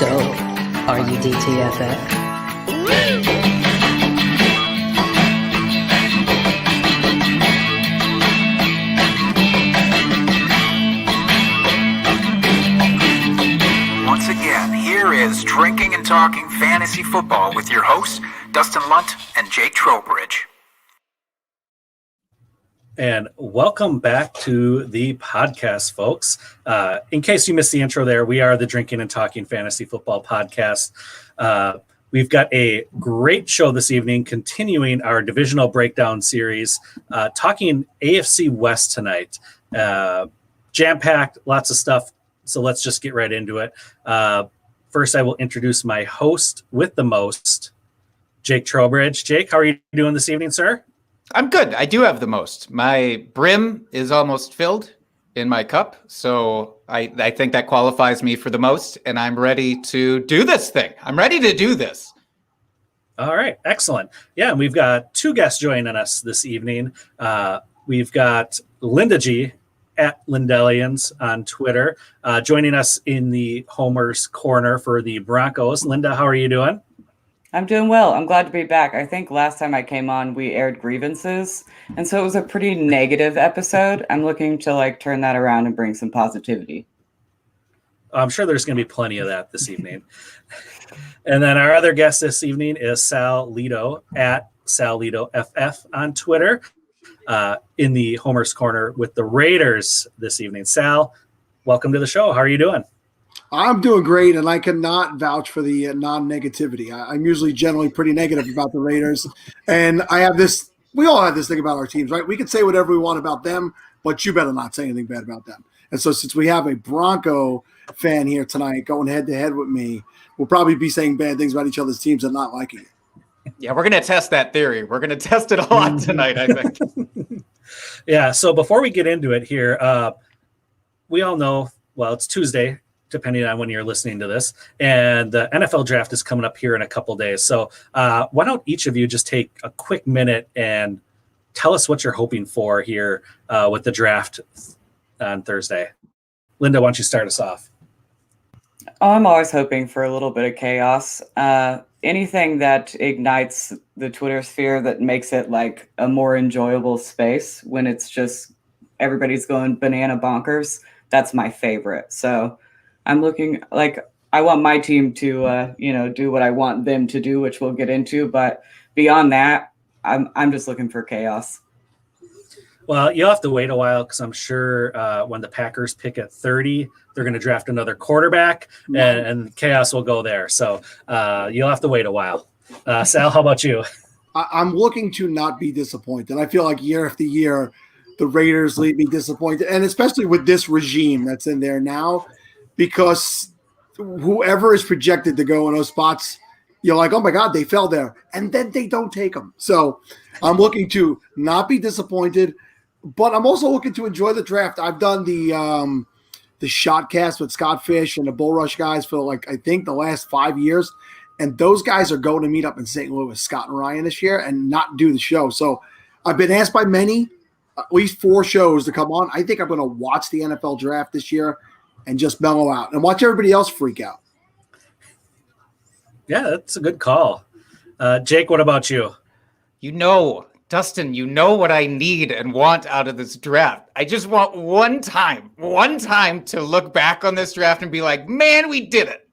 So, are you DTFF? Once again, here is Drinking and Talking Fantasy Football with your hosts, Dustin Lunt and Jake Trowbridge. And welcome back to the podcast, folks. In case you missed the intro there, we are the Drinking and Talking Fantasy Football podcast. We've got a great show this evening, continuing our divisional breakdown series, talking AFC West tonight. Jam-packed, lots of stuff, so let's just get right into it. First, I will introduce my host with the most, Jake Trowbridge. Jake, how are you doing this evening, sir? I'm good. I do have the most. My brim is almost filled in my cup, so I think that qualifies me for the most, and I'm ready to do this thing. I'm ready to do this. All right, excellent. Yeah, and we've got two guests joining us this evening. We've got Linda G at Lindellians on Twitter, joining us in the Homer's Corner for the Broncos. Linda, how are you doing? I'm doing well. I'm glad to be back. I think last time I came on, we aired grievances, and so it was a pretty negative episode. I'm looking to turn that around and bring some positivity. I'm sure there's going to be plenty of that this evening. And then our other guest this evening is Sal Leto at Sal Leto FF on Twitter, in the Homer's Corner with the Raiders this evening. Sal, welcome to the show. How are you doing? I'm doing great, and I cannot vouch for the non-negativity. I'm usually generally pretty negative about the Raiders, and I have this – we all have this thing about our teams, right? We can say whatever we want about them, but you better not say anything bad about them. And so since we have a Bronco fan here tonight going head-to-head with me, we'll probably be saying bad things about each other's teams and not liking it. Yeah, we're going to test that theory. We're going to test it a lot tonight, I think. Yeah, so before we get into it here, we all know – well, it's Tuesday – depending on when you're listening to this. And the NFL draft is coming up here in a couple days. So why don't each of you just take a quick minute and tell us what you're hoping for here with the draft on Thursday. Linda, why don't you start us off? I'm always hoping for a little bit of chaos. Anything that ignites the Twitter sphere that makes it like a more enjoyable space when it's just everybody's going banana bonkers. That's my favorite. So I'm looking I want my team to, do what I want them to do, which we'll get into. But beyond that, I'm just looking for chaos. Well, you'll have to wait a while because I'm sure when the Packers pick at 30, they're going to draft another quarterback, and chaos will go there. So you'll have to wait a while. Sal, how about you? I'm looking to not be disappointed. I feel like year after year, the Raiders leave me disappointed, and especially with this regime that's in there now. Because whoever is projected to go in those spots, you're like, oh, my God, they fell there. And then they don't take them. So I'm looking to not be disappointed, but I'm also looking to enjoy the draft. I've done the Shotcast with Scott Fish and the Bull Rush guys for, I think the last 5 years. And those guys are going to meet up in St. Louis, Scott and Ryan, this year and not do the show. So I've been asked by many, at least 4 shows to come on. I think I'm going to watch the NFL draft this year and just mellow out and watch everybody else freak out. Yeah, that's a good call. Jake, what about you? Dustin, you know what I need and want out of this draft. I just want one time to look back on this draft and be like, man, we did it.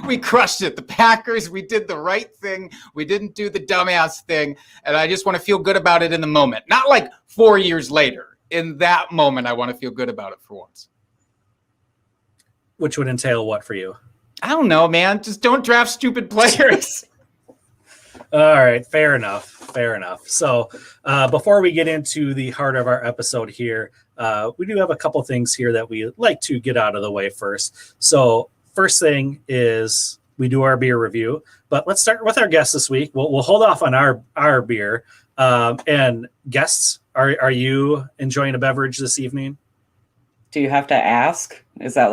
we crushed it. The Packers, we did the right thing. We didn't do the dumbass thing. And I just want to feel good about it in the moment. Not 4 years later. In that moment, I want to feel good about it for once. Which would entail what for you? I don't know, man. Just don't draft stupid players. All right. Fair enough. So before we get into the heart of our episode here, we do have a couple things here that we like to get out of the way first. So first thing is we do our beer review, but let's start with our guests this week. We'll hold off on our beer. And guests, are you enjoying a beverage this evening? Do you have to ask? Is that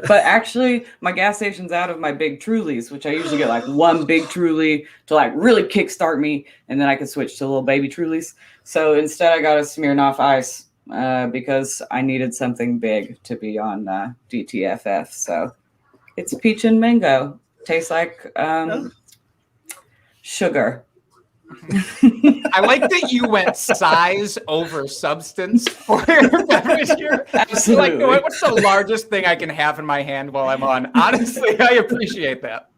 but actually my gas station's out of my big Trulies, which I usually get one big Truly to really kickstart me. And then I can switch to little baby Trulies. So instead I got a Smirnoff Ice because I needed something big to be on DTFF. So It's peach and mango. Tastes like sugar. I like that you went size over substance for your beverage here. Absolutely. Like, what's the largest thing I can have in my hand while I'm on? Honestly, I appreciate that.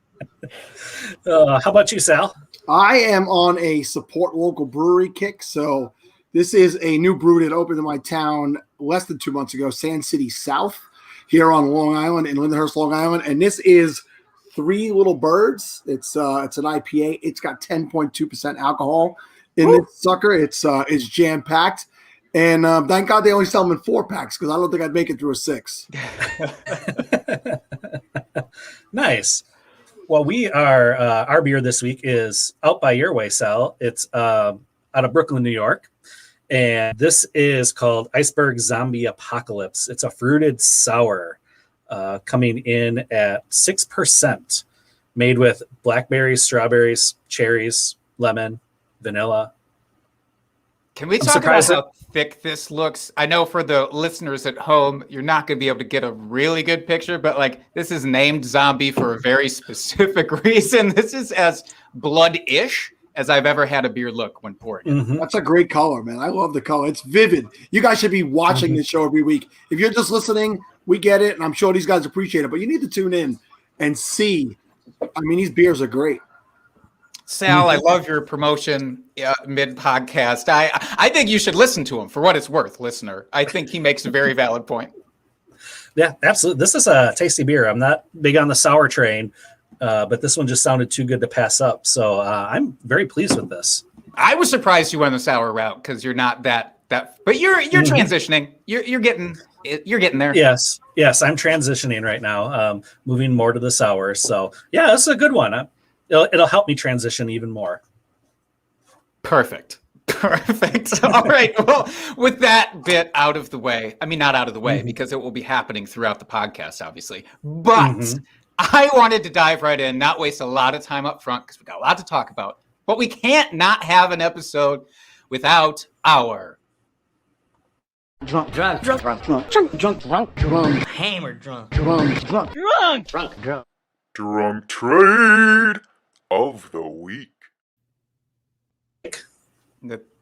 How about you, Sal? I am on a support local brewery kick. So this is a new brewery that opened in my town less than 2 months ago, Sand City South, here on Long Island, in Lindenhurst, Long Island. And this is Three Little Birds. It's an IPA. It's got 10.2% alcohol in this sucker. It's jam packed, and thank God they only sell them in 4-packs because I don't think I'd make it through a 6. Nice. Well, we are our beer this week is out by your way, Sal. It's out of Brooklyn, New York, and this is called Iceberg Zombie Apocalypse. It's a fruited sour. Coming in at 6%, made with blackberries, strawberries, cherries, lemon, vanilla. Can we talk about how thick this looks? I know for the listeners at home, you're not going to be able to get a really good picture, but like this is named zombie for a very specific reason. This is as blood-ish as I've ever had a beer look when poured. Mm-hmm. That's a great color, man. I love the color. It's vivid. You guys should be watching this show every week. If you're just listening, we get it, and I'm sure these guys appreciate it, but you need to tune in and see. I mean, these beers are great. Sal, I love your promotion mid-podcast. I think you should listen to him for what it's worth, listener. I think he makes a very valid point. Yeah, absolutely. This is a tasty beer. I'm not big on the sour train, but this one just sounded too good to pass up. So I'm very pleased with this. I was surprised you went the sour route because you're not that, but you're transitioning. You're getting there. Yes, I'm transitioning right now, moving more to the sour. So yeah, this is a good one. It'll help me transition even more. Perfect. All right. Well, with that bit out of the way, I mean, not out of the way because it will be happening throughout the podcast, obviously. But I wanted to dive right in, not waste a lot of time up front because we got a lot to talk about. But we can't not have an episode without our drunk, hammered drunk trade of the week.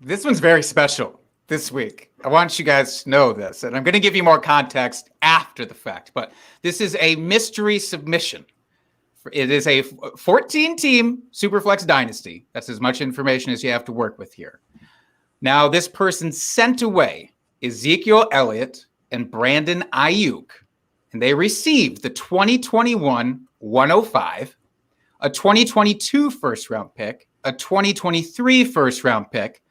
This one's very special this week. I want you guys to know this, and I'm going to give you more context after the fact, but this is a mystery submission. It is a 14-team Superflex Dynasty. That's as much information as you have to work with here. Now, this person sent away Ezekiel Elliott and Brandon Ayuk, and they received the 2021 105, a 2022 first-round pick, a 2023 first-round pick,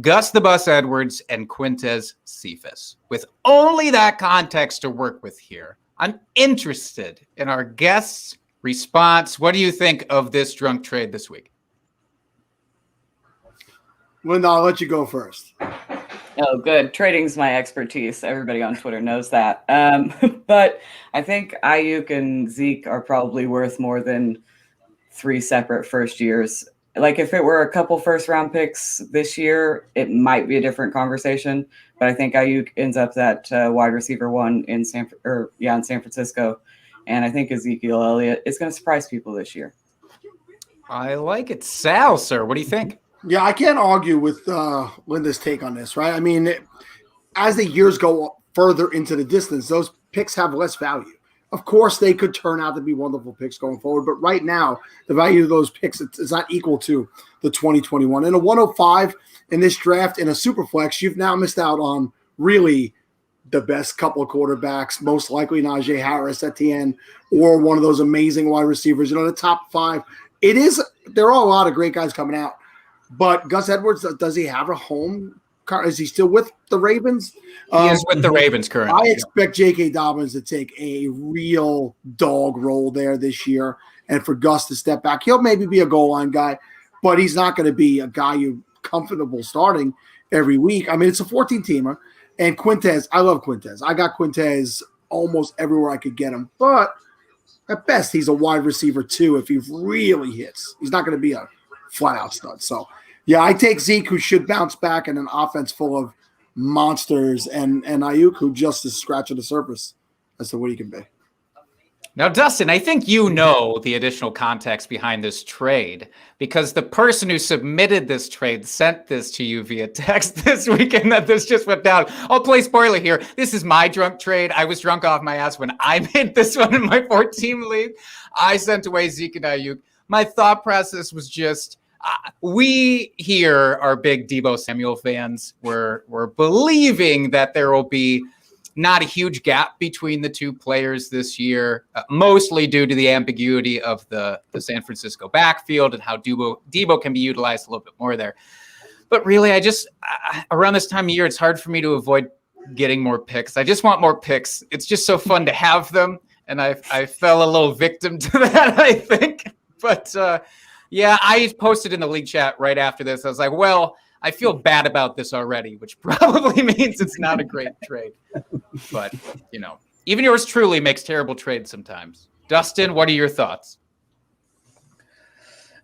Gus the Bus Edwards, and Quintez Cephas. With only that context to work with here, I'm interested in our guests' response. What do you think of this drunk trade this week? Linda, I'll let you go first. Oh, good. Trading's my expertise. Everybody on Twitter knows that. But I think Ayuk and Zeke are probably worth more than 3 separate first years. Like if it were a couple first round picks this year, it might be a different conversation. But I think Ayuk ends up that wide receiver 1 in San Francisco. And I think Ezekiel Elliott is going to surprise people this year. I like it. Sal, sir, what do you think? Yeah, I can't argue with Linda's take on this, right? I mean, as the years go further into the distance, those picks have less value. Of course, they could turn out to be wonderful picks going forward, but right now, the value of those picks is not equal to the 2021. And a 105 in this draft in a super flex, you've now missed out on really the best couple of quarterbacks, most likely Najee Harris at the end, or one of those amazing wide receivers. You know, the top 5. There are a lot of great guys coming out. But Gus Edwards, does he have a home? Is he still with the Ravens? He is with the Ravens currently. I expect J.K. Dobbins to take a real dog role there this year and for Gus to step back. He'll maybe be a goal line guy, but he's not going to be a guy you're comfortable starting every week. I mean, it's a 14-teamer. And Quintez, I love Quintez. I got Quintez almost everywhere I could get him. But at best, he's a wide receiver, too, if he really hits. He's not going to be a flat-out stud. So, yeah, I take Zeke, who should bounce back in an offense full of monsters, and Ayuk, who just is scratching the surface as to what he can be. Now, Dustin, I think you know the additional context behind this trade because the person who submitted this trade sent this to you via text this weekend that this just went down. I'll play spoiler here. This is my drunk trade. I was drunk off my ass when I made this one in my 4-team league. I sent away Zeke and Ayuk. My thought process was just, we here are big Deebo Samuel fans. We're believing that there will be not a huge gap between the two players this year, mostly due to the ambiguity of the San Francisco backfield and how Deebo can be utilized a little bit more there. But really, around this time of year, it's hard for me to avoid getting more picks. I just want more picks. It's just so fun to have them. And I fell a little victim to that, I think. But yeah, I posted in the league chat right after this. I was like, well, I feel bad about this already, which probably means it's not a great trade. But, even yours truly makes terrible trades sometimes. Dustin, what are your thoughts?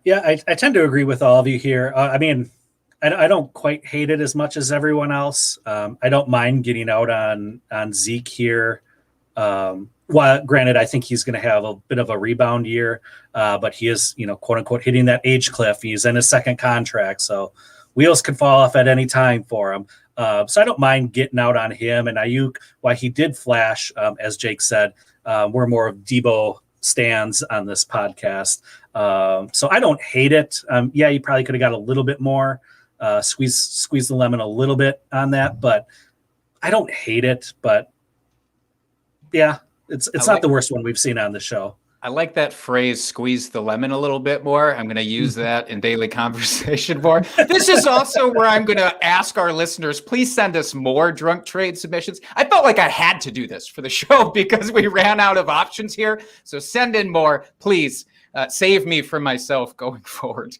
Yeah, I tend to agree with all of you here. I don't quite hate it as much as everyone else. I don't mind getting out on Zeke here. Well, granted, I think he's going to have a bit of a rebound year, but he is, quote unquote, hitting that age cliff. He's in his second contract, so wheels could fall off at any time for him. So I don't mind getting out on him. And Ayuk, while he did flash, as Jake said, we're more of Deebo stands on this podcast. So I don't hate it. Yeah, you probably could have got a little bit more, squeeze the lemon a little bit on that, but I don't hate it. But yeah, it's not the worst one we've seen on the show. I like that phrase, squeeze the lemon a little bit more. I'm going to use that in daily conversation more. This is also where I'm going to ask our listeners, please send us more drunk trade submissions. I felt like I had to do this for the show because we ran out of options here. So send in more, please. Save me from myself going forward.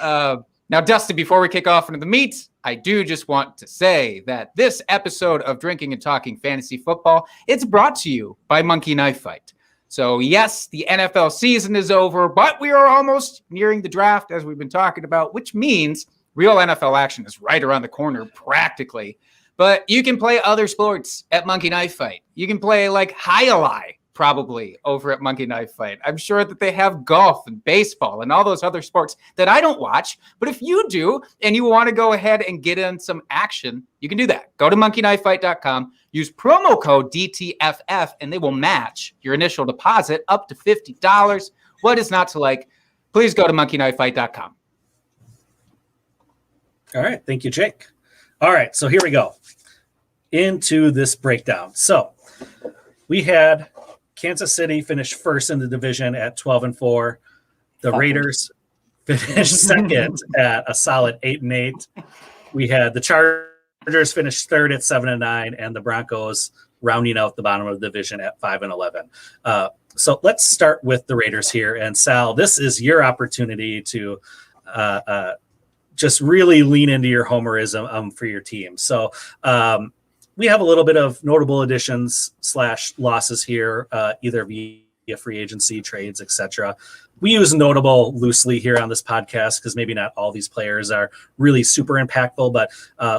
Now, Dustin, before we kick off into the meat, I do just want to say that this episode of Drinking and Talking Fantasy Football, it's brought to you by Monkey Knife Fight. So yes, the NFL season is over, but we are almost nearing the draft, as we've been talking about, which means real NFL action is right around the corner practically. But you can play other sports at Monkey Knife Fight. You can play like High-A-Lie probably over at Monkey Knife Fight. I'm sure that they have golf and baseball and all those other sports that I don't watch. But if you do and you want to go ahead and get in some action, you can do that. Go to monkeyknifefight.com, use promo code DTFF, and they will match your initial deposit up to $50. What is not to like? Please go to monkeyknifefight.com. All right. Thank you, Jake. All right. So here we go into this breakdown. So we had Kansas City finished first in the division at 12-4. The Raiders finished second at a solid 8-8. We had the Chargers finished third at 7-9, and the Broncos rounding out the bottom of the division at 5-11. So let's start with the Raiders here. And Sal, this is your opportunity to just really lean into your homerism for your team. So we have a little bit of notable additions / losses here, either via free agency, trades, etc. We use notable loosely here on this podcast because maybe not all these players are really super impactful, but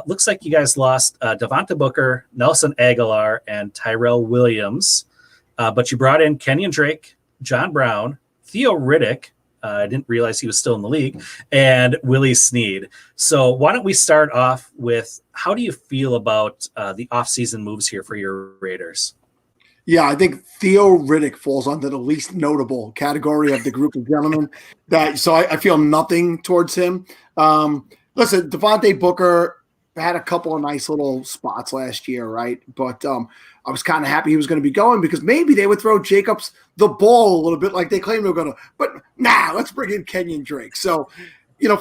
looks like you guys lost Devonta Booker, Nelson Aguilar, and Tyrell Williams. But you brought in Kenyon Drake, John Brown, Theo Riddick. I didn't realize he was still in the league, and Willie Snead. So why don't we start off with how do you feel about the offseason moves here for your Raiders? Yeah, I think Theo Riddick falls under the least notable category of the group of gentlemen. So I feel nothing towards him. Listen, Devontae Booker had a couple of nice little spots last year, right? But I was kind of happy he was going to be going because maybe they would throw Jacobs the ball a little bit like they claimed they were going to. But let's bring in Kenyon Drake. So,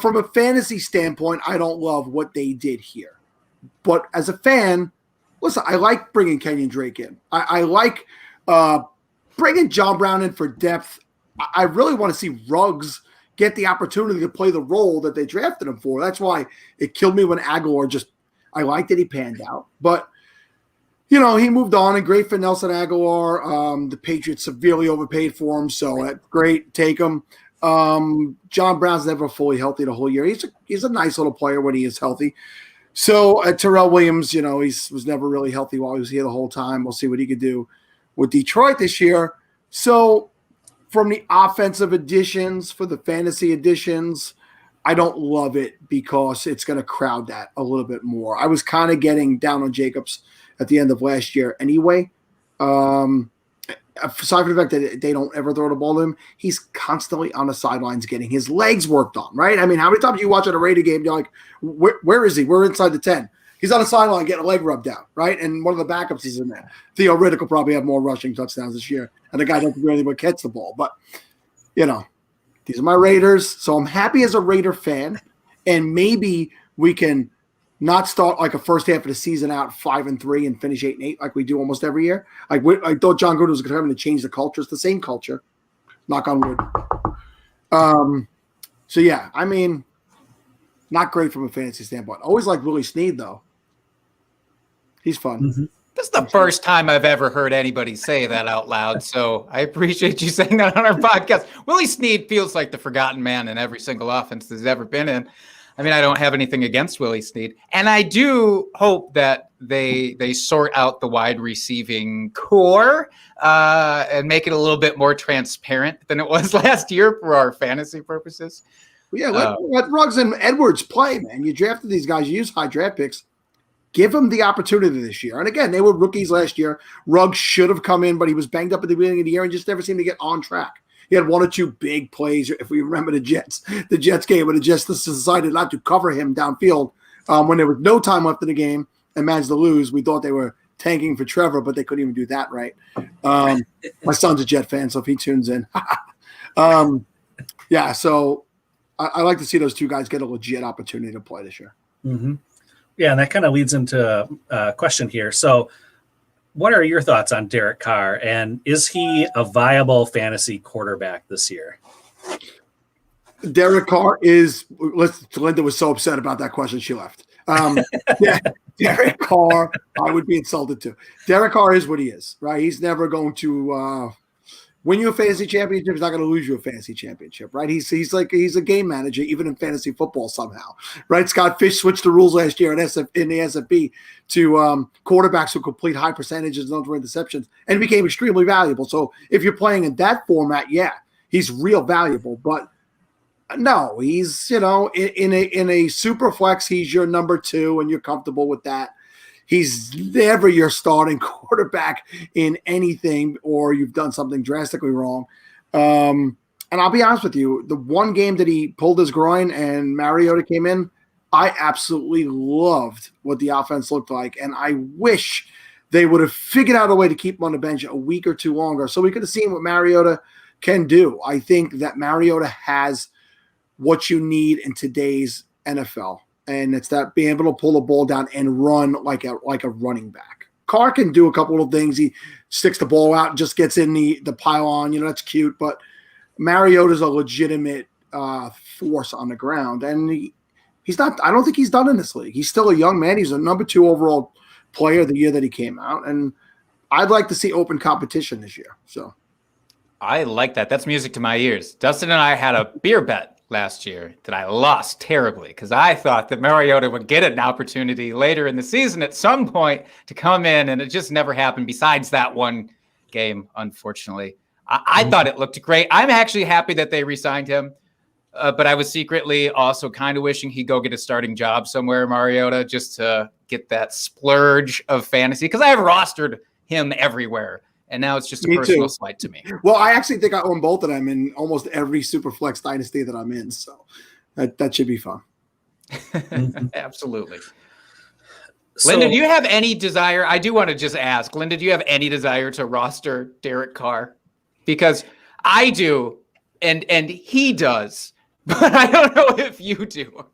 from a fantasy standpoint, I don't love what they did here. But as a fan, listen, I like bringing Kenyon Drake in. I like bringing John Brown in for depth. I really want to see Ruggs get the opportunity to play the role that they drafted him for. That's why it killed me when Aguilar I liked that he panned out. But, he moved on, and great for Nelson Aguilar. The Patriots severely overpaid for him, so that's great. Take him. John Brown's never fully healthy the whole year. He's a nice little player when he is healthy. So Terrell Williams, he was never really healthy while he was here the whole time. We'll see what he could do with Detroit this year. So from the offensive additions for the fantasy additions, I don't love it because it's going to crowd that a little bit more. I was kind of getting down on Jacobs at the end of last year anyway. Aside from the fact that they don't ever throw the ball to him, he's constantly on the sidelines getting his legs worked on, right? I mean, how many times you watch at a Raider game, you're like, where is he? We're inside the 10. He's on the sideline getting a leg rubbed out, right? And one of the backups is in there. Theo Riddick will probably have more rushing touchdowns this year, and the guy doesn't do anything but catch the ball. But, these are my Raiders, so I'm happy as a Raider fan, and maybe we can not start like a first half of the season out 5-3 and finish 8-8 like we do almost every year. I thought John Gruden was going to change the culture. It's the same culture. Knock on wood. So yeah, I mean, not great from a fantasy standpoint. Always like Willie Snead though. He's fun. Mm-hmm. This is the first time I've ever heard anybody say that out loud, so I appreciate you saying that on our podcast. Willie Snead feels like the forgotten man in every single offense there's ever been in. I mean, I don't have anything against Willie Snead, and I do hope that they sort out the wide receiving core and make it a little bit more transparent than it was last year for our fantasy purposes. Yeah, let Ruggs and Edwards play, man. You drafted these guys, you use high draft picks. Give them the opportunity this year. And again, they were rookies last year. Ruggs should have come in, but he was banged up at the beginning of the year and just never seemed to get on track. He had one or two big plays. If we remember the Jets game, where the Jets decided not to cover him downfield when there was no time left in the game and managed to lose. We thought they were tanking for Trevor, but they couldn't even do that right. My son's a Jet fan, so if he tunes in. Yeah, so I like to see those two guys get a legit opportunity to play this year. Mm-hmm. Yeah, and that kind of leads into a question here. So what are your thoughts on Derek Carr, and is he a viable fantasy quarterback this year? Derek Carr is – Linda was so upset about that question, she left. Yeah, Derek Carr, I would be insulted too. Derek Carr is what he is, right? He's never going to win you a fantasy championship. He's not going to lose you a fantasy championship, right? He's a game manager, even in fantasy football somehow, right? Scott Fish switched the rules last year in the SFB to quarterbacks who complete high percentages and don't throw interceptions, and became extremely valuable. So if you're playing in that format, yeah, he's real valuable. But no, he's in a super flex, he's your number 2, and you're comfortable with that. He's never your starting quarterback in anything, or you've done something drastically wrong. And I'll be honest with you, the one game that he pulled his groin and Mariota came in, I absolutely loved what the offense looked like. And I wish they would have figured out a way to keep him on the bench a week or two longer so we could have seen what Mariota can do. I think that Mariota has what you need in today's NFL. And it's that being able to pull the ball down and run like a running back. Carr can do a couple of things. He sticks the ball out and just gets in the pylon. That's cute. But Mariota's a legitimate force on the ground. And he's not – I don't think he's done in this league. He's still a young man. He's a number 2 overall player the year that he came out. And I'd like to see open competition this year. So I like that. That's music to my ears. Dustin and I had a beer bet last year that I lost terribly because I thought that Mariota would get an opportunity later in the season at some point to come in, and it just never happened besides that one game, unfortunately. I thought it looked great. I'm actually happy that they re-signed him, but I was secretly also kind of wishing he'd go get a starting job somewhere, Mariota, just to get that splurge of fantasy because I have rostered him everywhere. And now it's just a personal slight to me. Well, I actually think I own both of them in almost every Superflex dynasty that I'm in. So that should be fun. Absolutely. So, Linda, do you have any desire? I do want to just ask, Linda, do you have any desire to roster Derek Carr? Because I do, and he does, but I don't know if you do.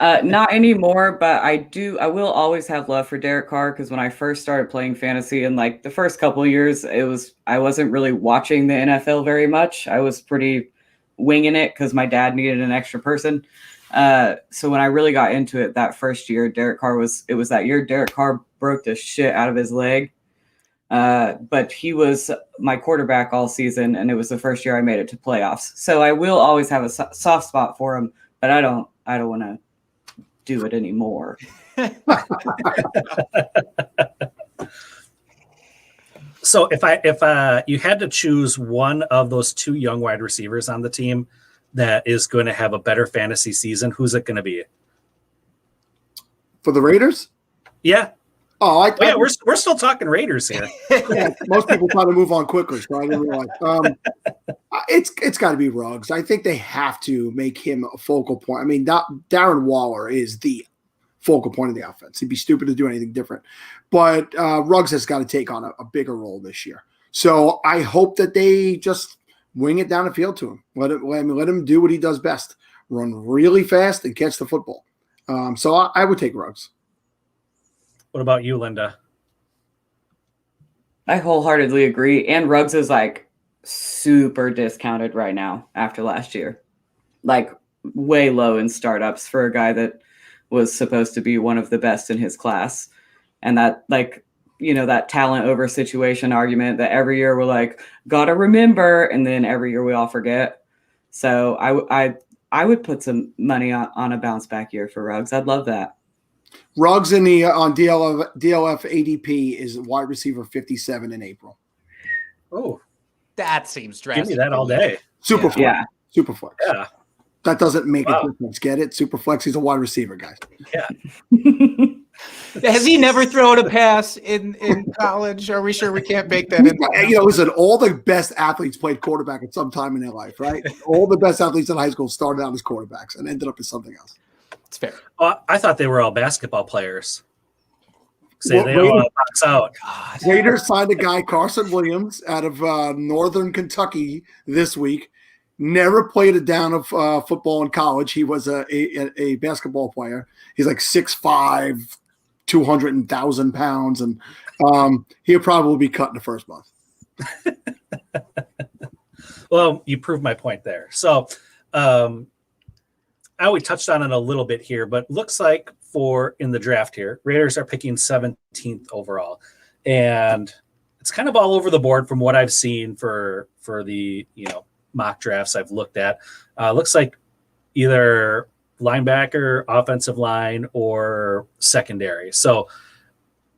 Not anymore, but I will always have love for Derek Carr because when I first started playing fantasy in like the first couple of years, I wasn't really watching the NFL very much. I was pretty winging it because my dad needed an extra person. So when I really got into it that first year, it was that year Derek Carr broke the shit out of his leg. But he was my quarterback all season, and it was the first year I made it to playoffs. So I will always have a soft spot for him, but I don't want to do it anymore. So if you had to choose one of those two young wide receivers on the team that is going to have a better fantasy season, who's it going to be? For the Raiders? Yeah. Oh, yeah, we're still talking Raiders here. Yeah, most people try to move on quickly, so I didn't realize. It's got to be Ruggs. I think they have to make him a focal point. I mean, Darren Waller is the focal point of the offense. He'd be stupid to do anything different. But Ruggs has got to take on a bigger role this year. So I hope that they just wing it down the field to him. Let him do what he does best: run really fast and catch the football. So I would take Ruggs. What about you, Linda? I wholeheartedly agree. And Ruggs is like super discounted right now after last year. Like way low in startups for a guy that was supposed to be one of the best in his class. And that, like, you know, that talent over situation argument that every year we're like, gotta remember, and then every year we all forget. So I would put some money on a bounce back year for Ruggs. I'd love that. Ruggs on DLF ADP is wide receiver 57 in April. Oh, That seems drastic. give me that all day. Super flex. Yeah. Super flex. Yeah. That doesn't make Wow. a difference. Get it? Super flex. He's a wide receiver, guys. Yeah. Has he never thrown a pass in college? Are we sure we can't bake that in? You know, listen, all the best athletes played quarterback at some time in their life, right? All the best athletes in high school started out as quarterbacks and ended up as something else. It's fair. Oh, I thought they were all basketball players. Say Well, they all box out. God. Raiders signed a guy, Carson Williams, out of Northern Kentucky this week. Never played a down of football in college. He was a basketball player. He's like 6'5", 200,000 pounds, and he'll probably be cut in the first month. Well, you proved my point there. So we touched on it a little bit here, but looks like in the draft here, Raiders are picking 17th overall. And it's kind of all over the board from what I've seen for the, mock drafts I've looked at. Looks like either linebacker, offensive line, or secondary. So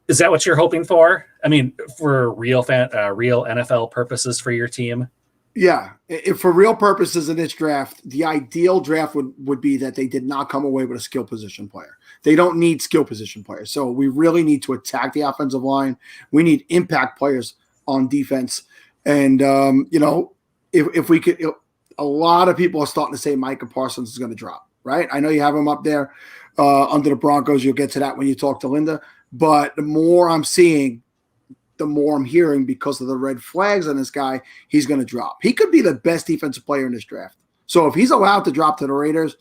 is that what you're hoping for? I mean, for real NFL purposes for your team? Yeah. If for real purposes in this draft, the ideal draft would be that they did not come away with a skill position player. They don't need skill position players. So we really need to attack the offensive line. We need impact players on defense. And, if we could, a lot of people are starting to say Micah Parsons is going to drop, right? I know you have him up there under the Broncos. You'll get to that when you talk to Linda. But the more I'm seeing, the more I'm hearing because of the red flags on this guy, he's going to drop. He could be the best defensive player in this draft. So if he's allowed to drop to the Raiders,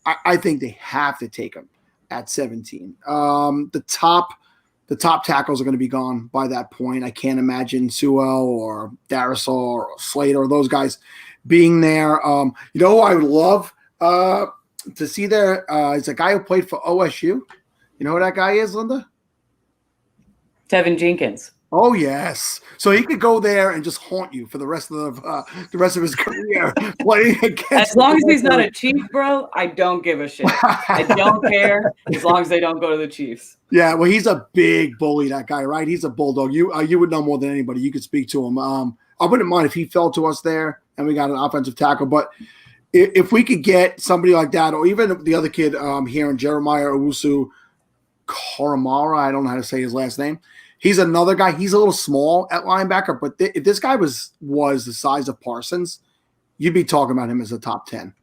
I think they have to take him at 17. The top tackles are going to be gone by that point. I can't imagine Sewell or Darisaw or Slater or those guys being there. Who I would love to see there is a guy who played for OSU. You know who that guy is, Linda? Tevin Jenkins. Oh yes, so he could go there and just haunt you for the rest of his career playing against. As long as he's not a Chief, bro, I don't give a shit. I don't care as long as they don't go to the Chiefs. Yeah, well, he's a big bully, that guy, right? He's a bulldog. You would know more than anybody. You could speak to him. I wouldn't mind if he fell to us there and we got an offensive tackle, but if we could get somebody like that, or even the other kid here in Jeremiah Owusu Koramara, I don't know how to say his last name. He's another guy. He's a little small at linebacker, but if this guy was the size of Parsons, you'd be talking about him as a top 10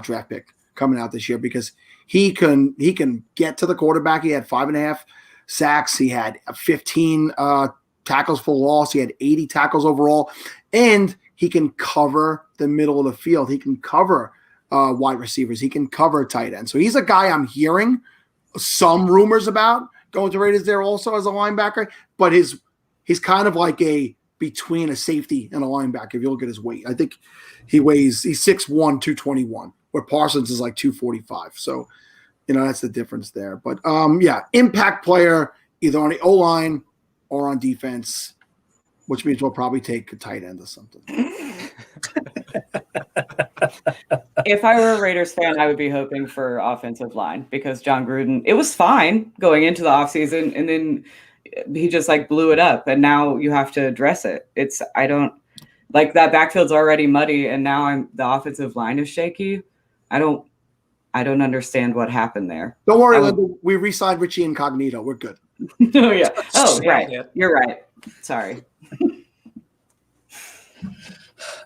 draft pick coming out this year because he can get to the quarterback. He had 5.5 sacks. He had 15 tackles for loss. He had 80 tackles overall, and he can cover the middle of the field. He can cover wide receivers. He can cover tight ends. So he's a guy I'm hearing some rumors about going to Raiders there also as a linebacker, but he's kind of like between a safety and a linebacker. If you look at his weight, I think he's 6'1", 221, where Parsons is like 245. So, that's the difference there. But impact player either on the O-line or on defense, which means we'll probably take a tight end or something. If I were a Raiders fan, I would be hoping for offensive line because John Gruden, it was fine going into the offseason. And then he just like blew it up, and now you have to address it. I don't like that backfield's already muddy, and now the offensive line is shaky. I don't understand what happened there. Don't worry, Linda. We re-signed Richie Incognito. We're good. Oh yeah. Oh right. You're right. Sorry.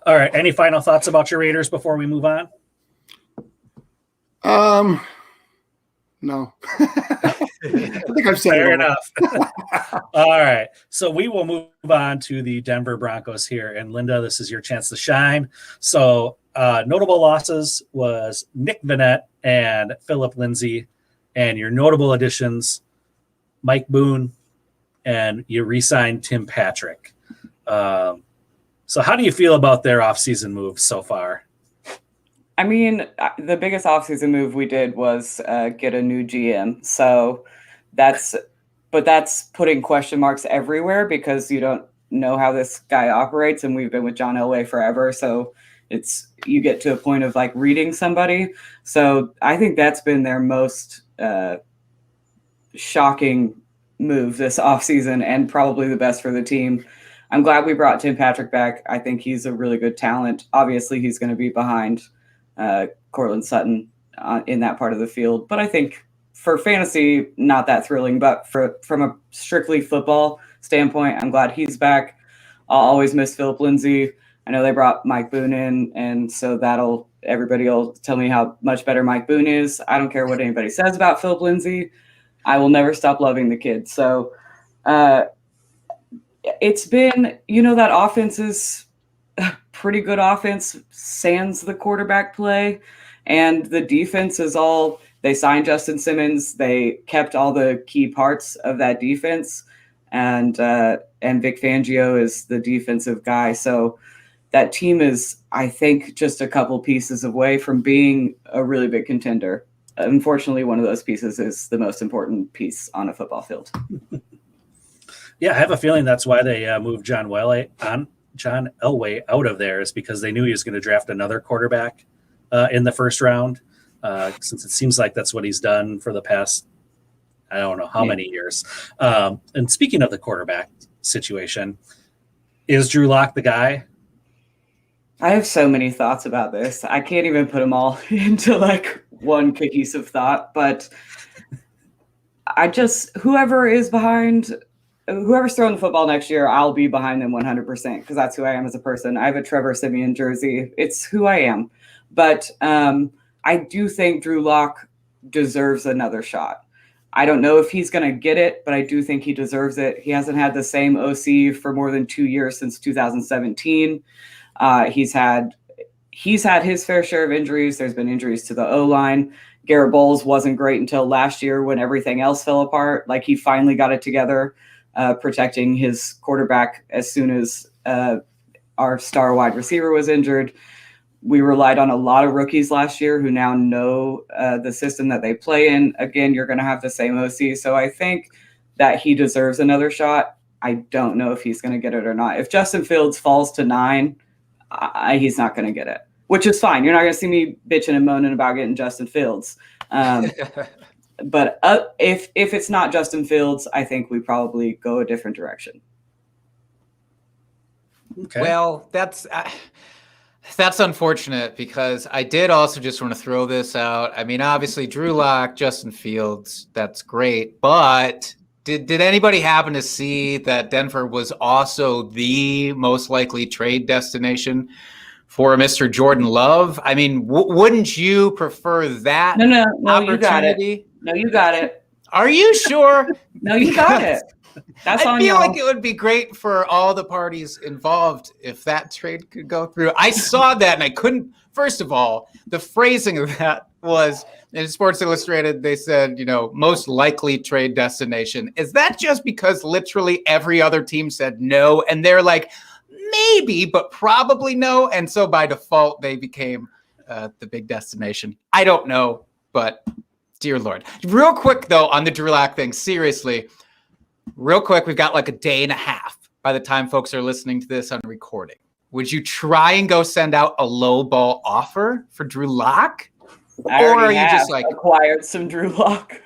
All right. Any final thoughts about your Raiders before we move on? No. I think I've said Fair it. enough. All right. So we will move on to the Denver Broncos here. And Linda, this is your chance to shine. So notable losses was Nick Vannett and Philip Lindsay. And your notable additions, Mike Boone, and you re-signed Tim Patrick. So how do you feel about their offseason moves so far? I mean, the biggest offseason move we did was get a new GM. So that's putting question marks everywhere because you don't know how this guy operates. And we've been with John Elway forever. So you get to a point of like reading somebody. So I think that's been their most shocking move this offseason and probably the best for the team. I'm glad we brought Tim Patrick back. I think he's a really good talent. Obviously, he's going to be behind Cortland Sutton in that part of the field. But I think for fantasy, not that thrilling. But from a strictly football standpoint, I'm glad he's back. I'll always miss Philip Lindsay. I know they brought Mike Boone in, and so everybody will tell me how much better Mike Boone is. I don't care what anybody says about Philip Lindsay. I will never stop loving the kid. So it's been, that offense is a pretty good offense, sans the quarterback play. And the defense is they signed Justin Simmons. They kept all the key parts of that defense. And Vic Fangio is the defensive guy. So that team is, I think, just a couple pieces away from being a really big contender. Unfortunately, one of those pieces is the most important piece on a football field. Yeah, I have a feeling that's why they moved John Elway out of there, is because they knew he was going to draft another quarterback in the first round, since it seems like that's what he's done for the past, I don't know how many years. And speaking of the quarterback situation, is Drew Lock the guy? I have so many thoughts about this. I can't even put them all into like one cohesive thought, but whoever's throwing the football next year, I'll be behind them 100% because that's who I am as a person. I have a Trevor Siemian jersey. It's who I am. But I do think Drew Lock deserves another shot. I don't know if he's going to get it, but I do think he deserves it. He hasn't had the same OC for more than 2 years since 2017. He's had his fair share of injuries. There's been injuries to the O-line. Garrett Bowles wasn't great until last year when everything else fell apart. Like he finally got it together, protecting his quarterback as soon as our star wide receiver was injured. We relied on a lot of rookies last year who now know the system that they play in. Again, you're going to have the same OC. So I think that he deserves another shot. I don't know if he's going to get it or not. If Justin Fields falls to 9, he's not going to get it, which is fine. You're not going to see me bitching and moaning about getting Justin Fields. But if it's not Justin Fields, I think we probably go a different direction. Okay. Well, that's unfortunate because I did also just want to throw this out. I mean, obviously Drew Lock, Justin Fields, that's great. But did anybody happen to see that Denver was also the most likely trade destination for Mr. Jordan Love? I mean, wouldn't you prefer that opportunity? You got it. No, you got it. Are you sure? No, you got it. That's I on feel y'all. like it would be great for all the parties involved if that trade could go through. I saw that and I couldn't. First of all, the phrasing of that was in Sports Illustrated. They said, most likely trade destination. Is that just because literally every other team said no? And they're like, maybe, but probably no. And so by default, they became the big destination. I don't know, but dear Lord. Real quick, though, on the Drew Lock thing, seriously. Real quick, we've got like a day and a half by the time folks are listening to this on recording. Would you try and go send out a low ball offer for Drew Lock? Or are you just like acquired some Drew Lock?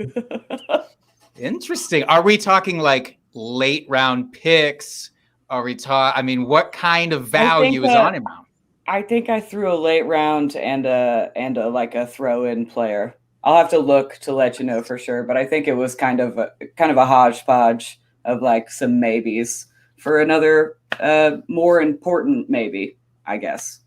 Interesting. Are we talking like late round picks are we talking? I mean, what kind of value is on him now? I think I threw a late round and a like a throw in player. I'll have to look to let you know for sure, but I think it was kind of a hodgepodge of like some maybes for another more important maybe, I guess.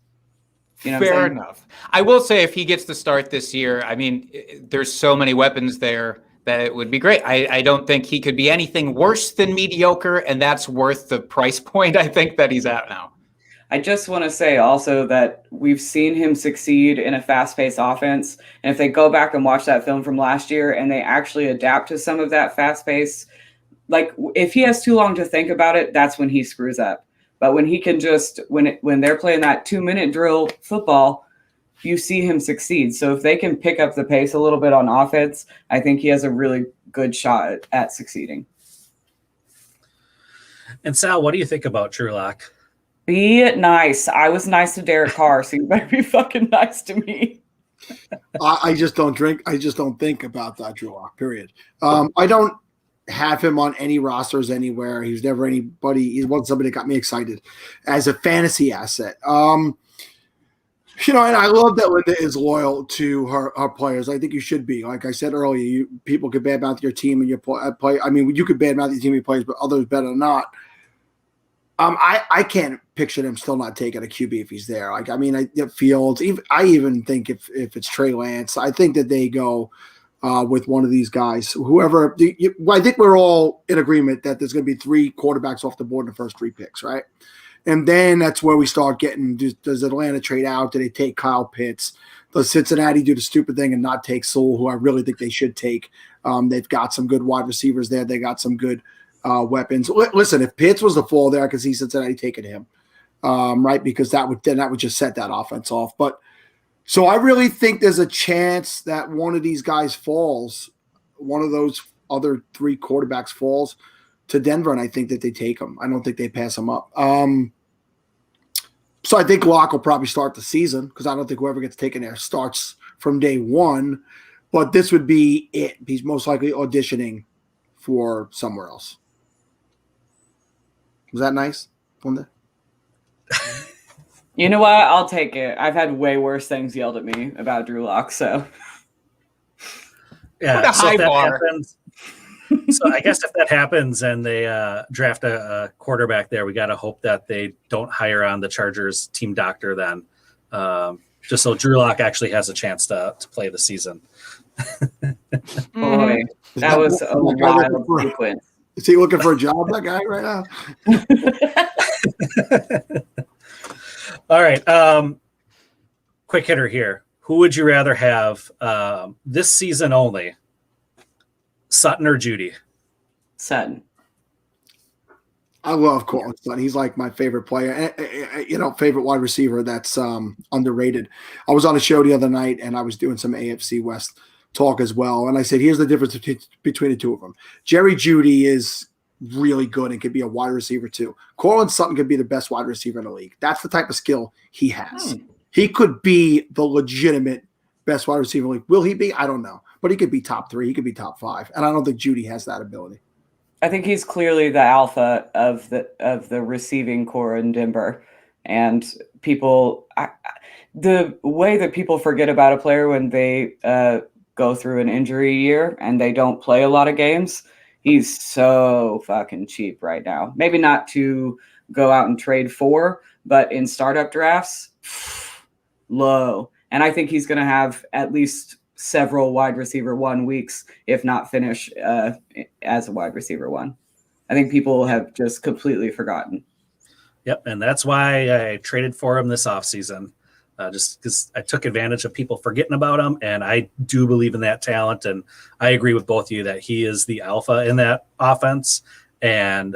You know Fair enough. I will say if he gets the start this year, I mean, there's so many weapons there that it would be great. I don't think he could be anything worse than mediocre, and that's worth the price point I think that he's at now. I just want to say also that we've seen him succeed in a fast-paced offense, and if they go back and watch that film from last year and they actually adapt to some of that fast pace, like if he has too long to think about it, that's when he screws up. But when he can just when they're playing that 2-minute drill football, you see him succeed. So if they can pick up the pace a little bit on offense, I think he has a really good shot at succeeding. And Sal, what do you think about Drew Lock? Be nice. I was nice to Derek Carr, so you better be fucking nice to me. I just don't drink. I just don't think about that Drew Lock, period. I don't have him on any rosters anywhere. He's never anybody. He wasn't somebody that got me excited as a fantasy asset. And I love that Linda is loyal to her players. I think you should be. Like I said earlier, people could badmouth your team and your play. I mean, you could badmouth your team and your players, but others better not. I can't picture them still not taking a QB if he's there. Like, I mean, Fields. I even think if it's Trey Lance, I think that they go with one of these guys. Whoever. I think we're all in agreement that there's going to be 3 quarterbacks off the board in the first 3 picks, right? And then that's where we start getting. Does Atlanta trade out? Do they take Kyle Pitts? Does Cincinnati do the stupid thing and not take Sewell, who I really think they should take? They've got some good wide receivers there. They got some good weapons. Listen, if Pitts was the fall there, I could see Cincinnati taking him, right? Because that would just set that offense off. But so I really think there's a chance that one of these guys falls, one of those other 3 quarterbacks falls to Denver, and I think that they take him. I don't think they pass him up. So I think Locke will probably start the season because I don't think whoever gets taken there starts from day one. But this would be it. He's most likely auditioning for somewhere else. Was that nice, Linda? You know what? I'll take it. I've had way worse things yelled at me about Drew Lock, so. Yeah, what a high bar. So I guess if that happens and they draft a quarterback there, we got to hope that they don't hire on the Chargers team doctor then, just so Drew Lock actually has a chance to play the season. Boy, that was a wild sequence. Is he looking for a job, that guy, right now? All right. Quick hitter here. Who would you rather have this season only, Sutton or Judy? Sutton. I love Cortland Sutton. He's like my favorite player, favorite wide receiver that's underrated. I was on a show the other night, and I was doing some AFC West talk as well. And I said, here's the difference between the 2 of them. Jerry Jeudy is really good and could be a wide receiver too. Cortland Sutton could be the best wide receiver in the league. That's the type of skill he has. He could be the legitimate best wide receiver in the league. Will he be? I don't know. But he could be top 3. He could be top 5. And I don't think Jeudy has that ability. I think he's clearly the alpha of the receiving core in Denver. And people, the way that people forget about a player when they go through an injury year and they don't play a lot of games, he's so fucking cheap right now. Maybe not to go out and trade for, but in startup drafts, low. And I think he's going to have at least several wide receiver 1 weeks, if not finish as a wide receiver 1. I think people have just completely forgotten. Yep, and that's why I traded for him this offseason. Just because I took advantage of people forgetting about him, and I do believe in that talent, and I agree with both of you that he is the alpha in that offense, and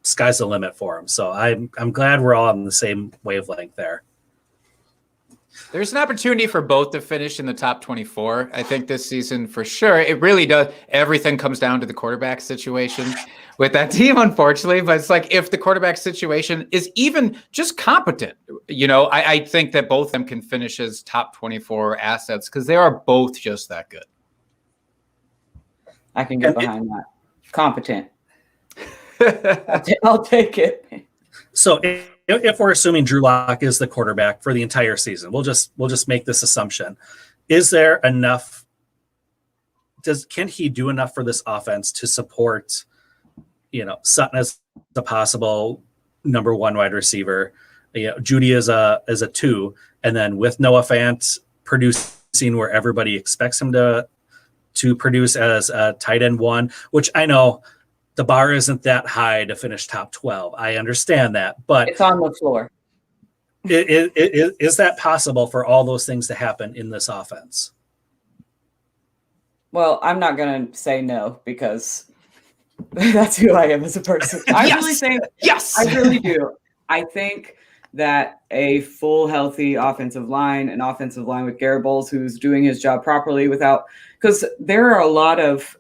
sky's the limit for him. So I'm glad we're all on the same wavelength there. There's an opportunity for both to finish in the top 24. I think this season for sure. It really does. Everything comes down to the quarterback situation with that team, unfortunately. But it's like if the quarterback situation is even just competent, I think that both of them can finish as top 24 assets because they are both just that good. I can get behind that. Competent. I'll take it. So if we're assuming Drew Lock is the quarterback for the entire season, we'll just make this assumption. Is there enough? Can he do enough for this offense to support, Sutton as a possible number one wide receiver, Judy as a 2, and then with Noah Fant producing where everybody expects him to produce as a tight end 1, which I know the bar isn't that high to finish top 12. I understand that, but It's on the floor. Is that possible for all those things to happen in this offense? Well, I'm not going to say no because that's who I am as a person. I really think, Yes. I really do. I think that a full, healthy offensive line, an offensive line with Garrett Bowles, who's doing his job properly because there are a lot of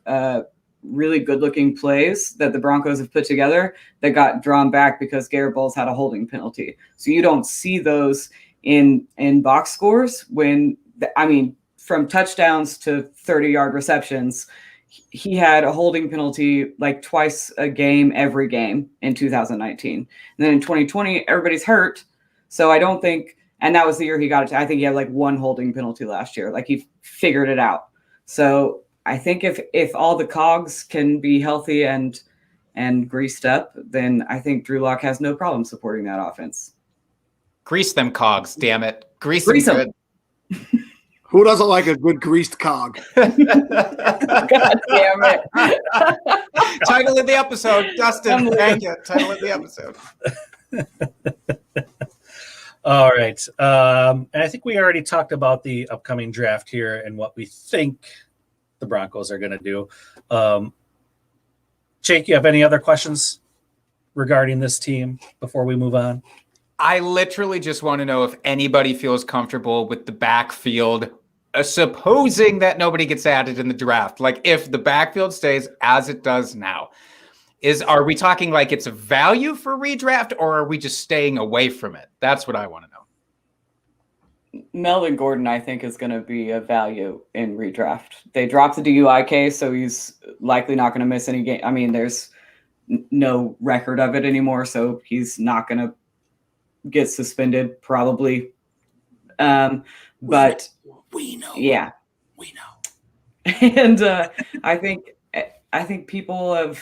really good-looking plays that the Broncos have put together that got drawn back because Garrett Bowles had a holding penalty. So you don't see those in box scores from touchdowns to 30-yard receptions. He had a holding penalty like twice a game, every game in 2019. And then in 2020, everybody's hurt. So I don't think, and that was the year he got it. I think he had like one holding penalty last year. Like he figured it out. So I think if all the cogs can be healthy and greased up, then I think Drew Lock has no problem supporting that offense. Grease them cogs, damn it. Grease them. Who doesn't like a good greased cog? God damn it. Title of the episode, Dustin. Thank you. Title of the episode. All right. And I think we already talked about the upcoming draft here and what we think the Broncos are going to do. Jake, you have any other questions regarding this team before we move on? I literally just want to know if anybody feels comfortable with the backfield, supposing that nobody gets added in the draft. Like if the backfield stays as it does now, are we talking like it's a value for redraft, or are we just staying away from it? That's what I want to know. Melvin Gordon, I think, is going to be a value in redraft. They dropped the DUI case, so he's likely not going to miss any game. I mean, there's no record of it anymore, so he's not going to get suspended probably. But we know. Yeah. We know. And I think people have.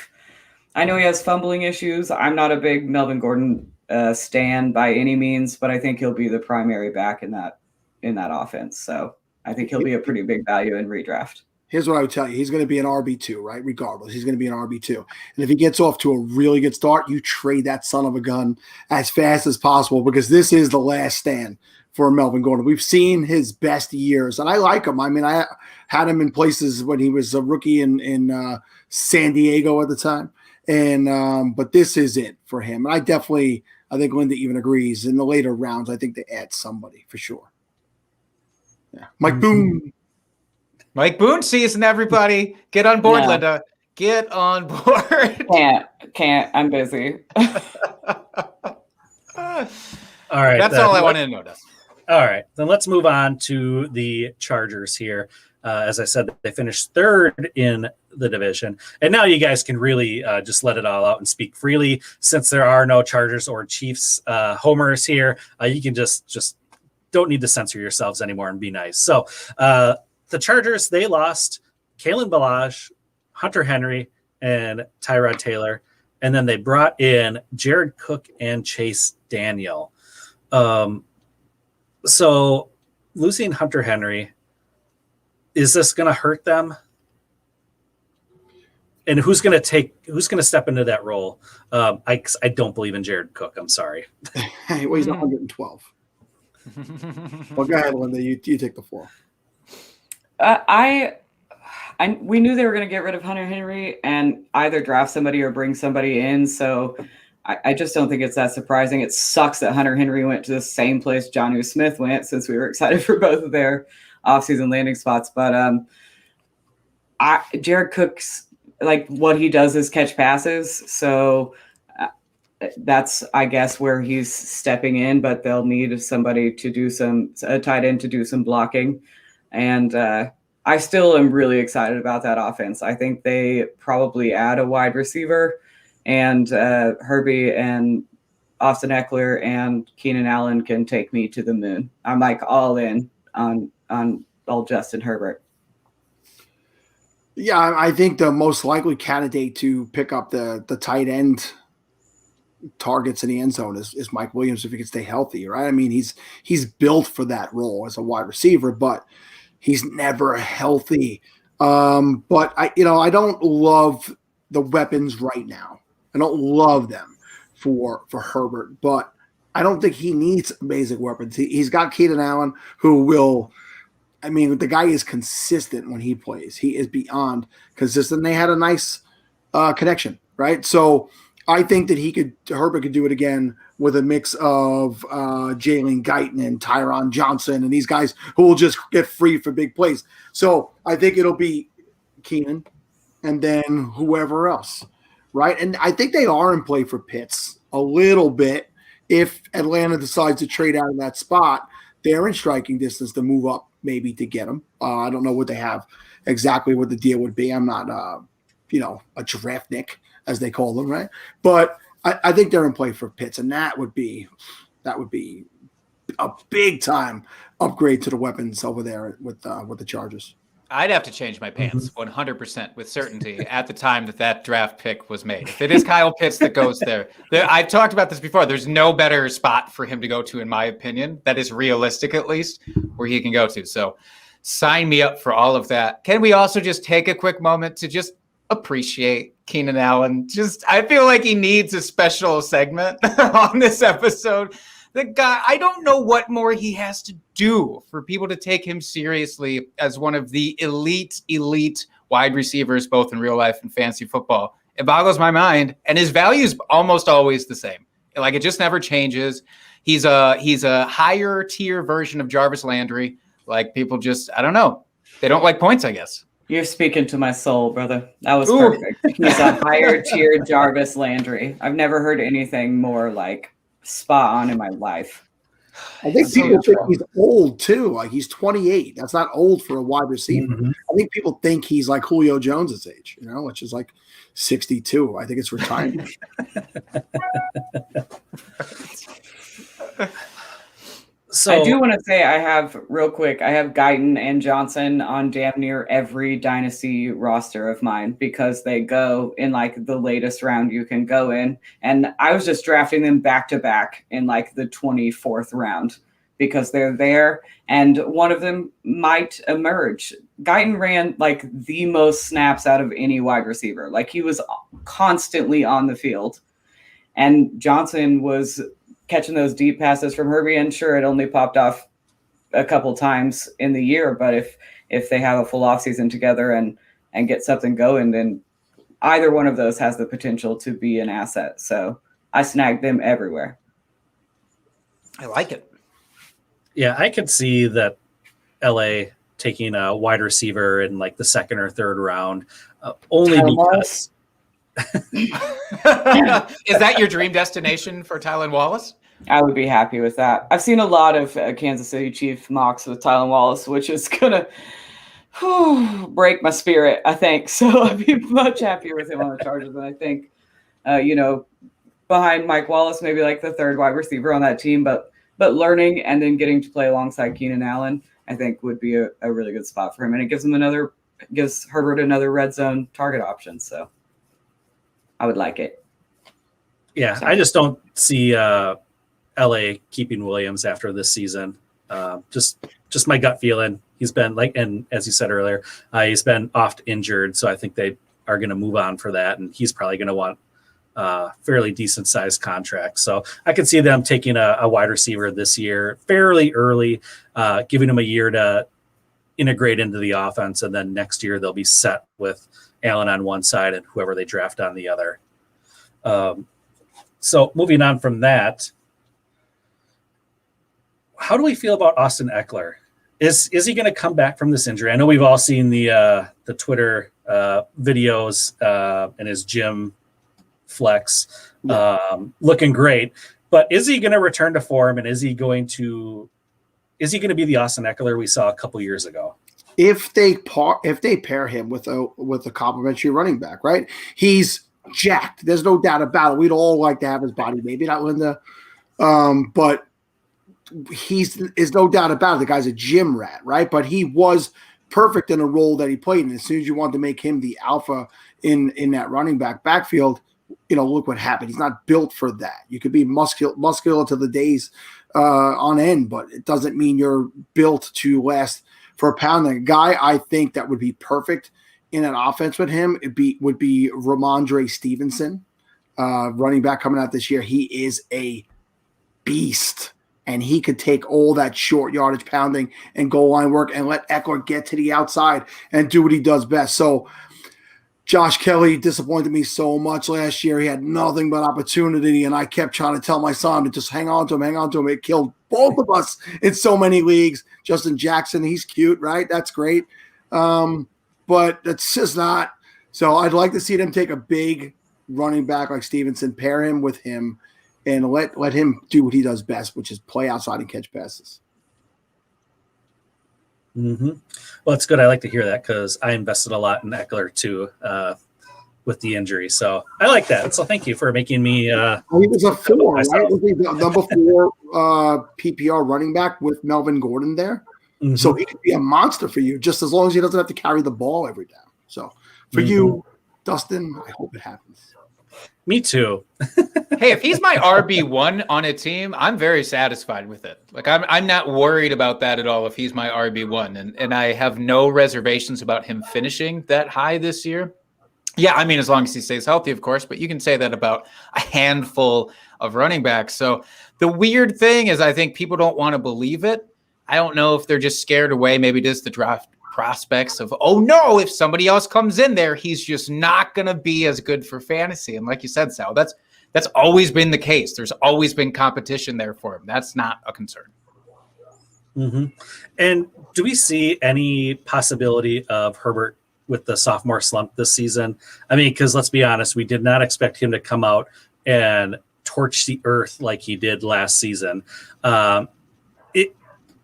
I know he has fumbling issues. I'm not a big Melvin Gordon stan by any means, but I think he'll be the primary back in that offense. So I think he'll be a pretty big value in redraft. Here's what I would tell you. He's going to be an RB2, right? Regardless, he's going to be an RB2. And if he gets off to a really good start, you trade that son of a gun as fast as possible, because this is the last stand for Melvin Gordon. We've seen his best years, and I like him. I mean, I had him in places when he was a rookie in San Diego at the time. And but this is it for him. And I think Linda even agrees. In the later rounds, I think they add somebody for sure. Yeah, Mike Boone. Mike Boone season, everybody. Get on board, Yeah. Linda. Get on board. Can't. I'm busy. All right. That's all I wanted to know, Dustin. All right. Then let's move on to the Chargers here. As I said, they finished third in the division. And now you guys can really just let it all out and speak freely. Since there are no Chargers or Chiefs homers here, you can just don't need to censor yourselves anymore and be nice. So the Chargers, they lost Kalen Ballage, Hunter Henry, and Tyrod Taylor. And then they brought in Jared Cook and Chase Daniel. So losing Hunter Henry, is this going to hurt them? And who's going to step into that role? I don't believe in Jared Cook. I'm sorry. Well, he's 112. Well, go ahead, Linda. You take the floor. We knew they were going to get rid of Hunter Henry and either draft somebody or bring somebody in. So I just don't think it's that surprising. It sucks that Hunter Henry went to the same place Jonnu Smith went, since we were excited for both of their offseason landing spots. But Jared Cook's, like, what he does is catch passes. So that's, I guess, where he's stepping in, but they'll need somebody to do a tight end to do some blocking. And I still am really excited about that offense. I think they probably add a wide receiver and Herbie and Austin Eckler and Keenan Allen can take me to the moon. I'm like all in on old Justin Herbert. Yeah, I think the most likely candidate to pick up the tight end targets in the end zone is Mike Williams if he can stay healthy, right? I mean, he's built for that role as a wide receiver, but he's never healthy. But I don't love the weapons right now. I don't love them for Herbert, but I don't think he needs amazing weapons. He's got Keenan Allen, who will. I mean, the guy is consistent when he plays. He is beyond consistent. They had a nice connection, right? So I think that Herbert could do it again with a mix of Jalen Guyton and Tyron Johnson and these guys who will just get free for big plays. So I think it'll be Keenan and then whoever else, right? And I think they are in play for Pitts a little bit. If Atlanta decides to trade out of that spot, they're in striking distance to move up maybe to get him. I don't know what they have exactly what the deal would be. I'm not, a draftnik, as they call them, right? But I think they're in play for Pitts, and that would be a big time upgrade to the weapons over there with the Chargers. I'd have to change my pants 100% with certainty at the time that draft pick was made. If it is Kyle Pitts that goes there, I've talked about this before. There's no better spot for him to go to, in my opinion, that is realistic at least, where he can go to. So sign me up for all of that. Can we also just take a quick moment to just appreciate Keenan Allen? I feel like he needs a special segment on this episode. The guy, I don't know what more he has to do for people to take him seriously as one of the elite wide receivers, both in real life and fantasy football. It boggles my mind, and his value is almost always the same. Like, it just never changes. He's a higher tier version of Jarvis Landry. Like, people just, I don't know. They don't like points, I guess. You're speaking to my soul, brother. That was perfect. He's a higher tier Jarvis Landry. I've never heard anything more like spot on in my life. I think people think he's old too. Like, he's 28. That's not old for a wide receiver. Mm-hmm. I think people think he's like Julio Jones's age, which is like 62. I think it's retirement. So I do want to say I have Guyton and Johnson on damn near every dynasty roster of mine because they go in like the latest round you can go in. And I was just drafting them back to back in like the 24th round because they're there and one of them might emerge. Guyton ran like the most snaps out of any wide receiver. Like, he was constantly on the field. And Johnson was catching those deep passes from Herbie, and sure, it only popped off a couple times in the year. But if they have a full offseason together and get something going, then either one of those has the potential to be an asset. So I snagged them everywhere. I like it. Yeah, I could see that LA taking a wide receiver in like the second or third round, only because. Is that your dream destination for Tylan Wallace? I would be happy with that. I've seen a lot of Kansas City Chief mocks with Tylan Wallace, which is gonna break my spirit, I think. So I'd be much happier with him on the Chargers. And I think, behind Mike Wallace, maybe like the third wide receiver on that team, but learning and then getting to play alongside Keenan Allen, I think would be a really good spot for him. And it gives Herbert another red zone target option. So I would like it. Yeah, I just don't see LA keeping Williams after this season. Just my gut feeling. He's been and as you said earlier, he's been oft injured, so I think they are going to move on for that, and he's probably going to want fairly decent sized contract. So I could see them taking a wide receiver this year, fairly early, giving him a year to integrate into the offense, and then next year they'll be set with Allen on one side and whoever they draft on the other. So moving on from that, how do we feel about Austin Eckler? Is he going to come back from this injury? I know we've all seen the Twitter videos and his gym flex looking great, but is he going to return to form, and is he going to be the Austin Eckler we saw a couple years ago? If they pair him with a complimentary running back, right? He's jacked. There's no doubt about it. We'd all like to have his body, maybe not Linda, but is no doubt about it. The guy's a gym rat, right? But he was perfect in a role that he played. And as soon as you want to make him the alpha in that running backfield, look what happened. He's not built for that. You could be muscular to the days on end, but it doesn't mean you're built to last for a pounding. A guy I think that would be perfect in an offense with him would be Ramondre Stevenson, running back coming out this year. He is a beast, and he could take all that short yardage pounding and goal line work and let Eckler get to the outside and do what he does best. So Josh Kelly disappointed me so much last year. He had nothing but opportunity, and I kept trying to tell my son to just hang on to him. It killed both of us in so many leagues. Justin Jackson, he's cute, right? That's great. But it's just not. So I'd like to see them take a big running back like Stevenson, pair him with him, and let him do what he does best, which is play outside and catch passes. Mm-hmm. Well, it's good. I like to hear that because I invested a lot in Eckler too with the injury. So I like that. So thank you for making me. He was a 4, right? Was he the number 4 PPR running back with Melvin Gordon there? Mm-hmm. So he could be a monster for you just as long as he doesn't have to carry the ball every down. So for you, Dustin, I hope it happens. Me too. Hey, if he's my RB1 on a team, I'm very satisfied with it. Like I'm not worried about that at all if he's my RB1. And I have no reservations about him finishing that high this year. Yeah, I mean, as long as he stays healthy, of course, but you can say that about a handful of running backs. So the weird thing is I think people don't want to believe it. I don't know if they're just scared away. Maybe it is the draft prospects of, oh no, if somebody else comes in there, he's just not going to be as good for fantasy. And like you said, Sal, that's always been the case. There's always been competition there for him. That's not a concern. Mm-hmm. And do we see any possibility of Herbert with the sophomore slump this season? I mean, because let's be honest, we did not expect him to come out and torch the earth like he did last season.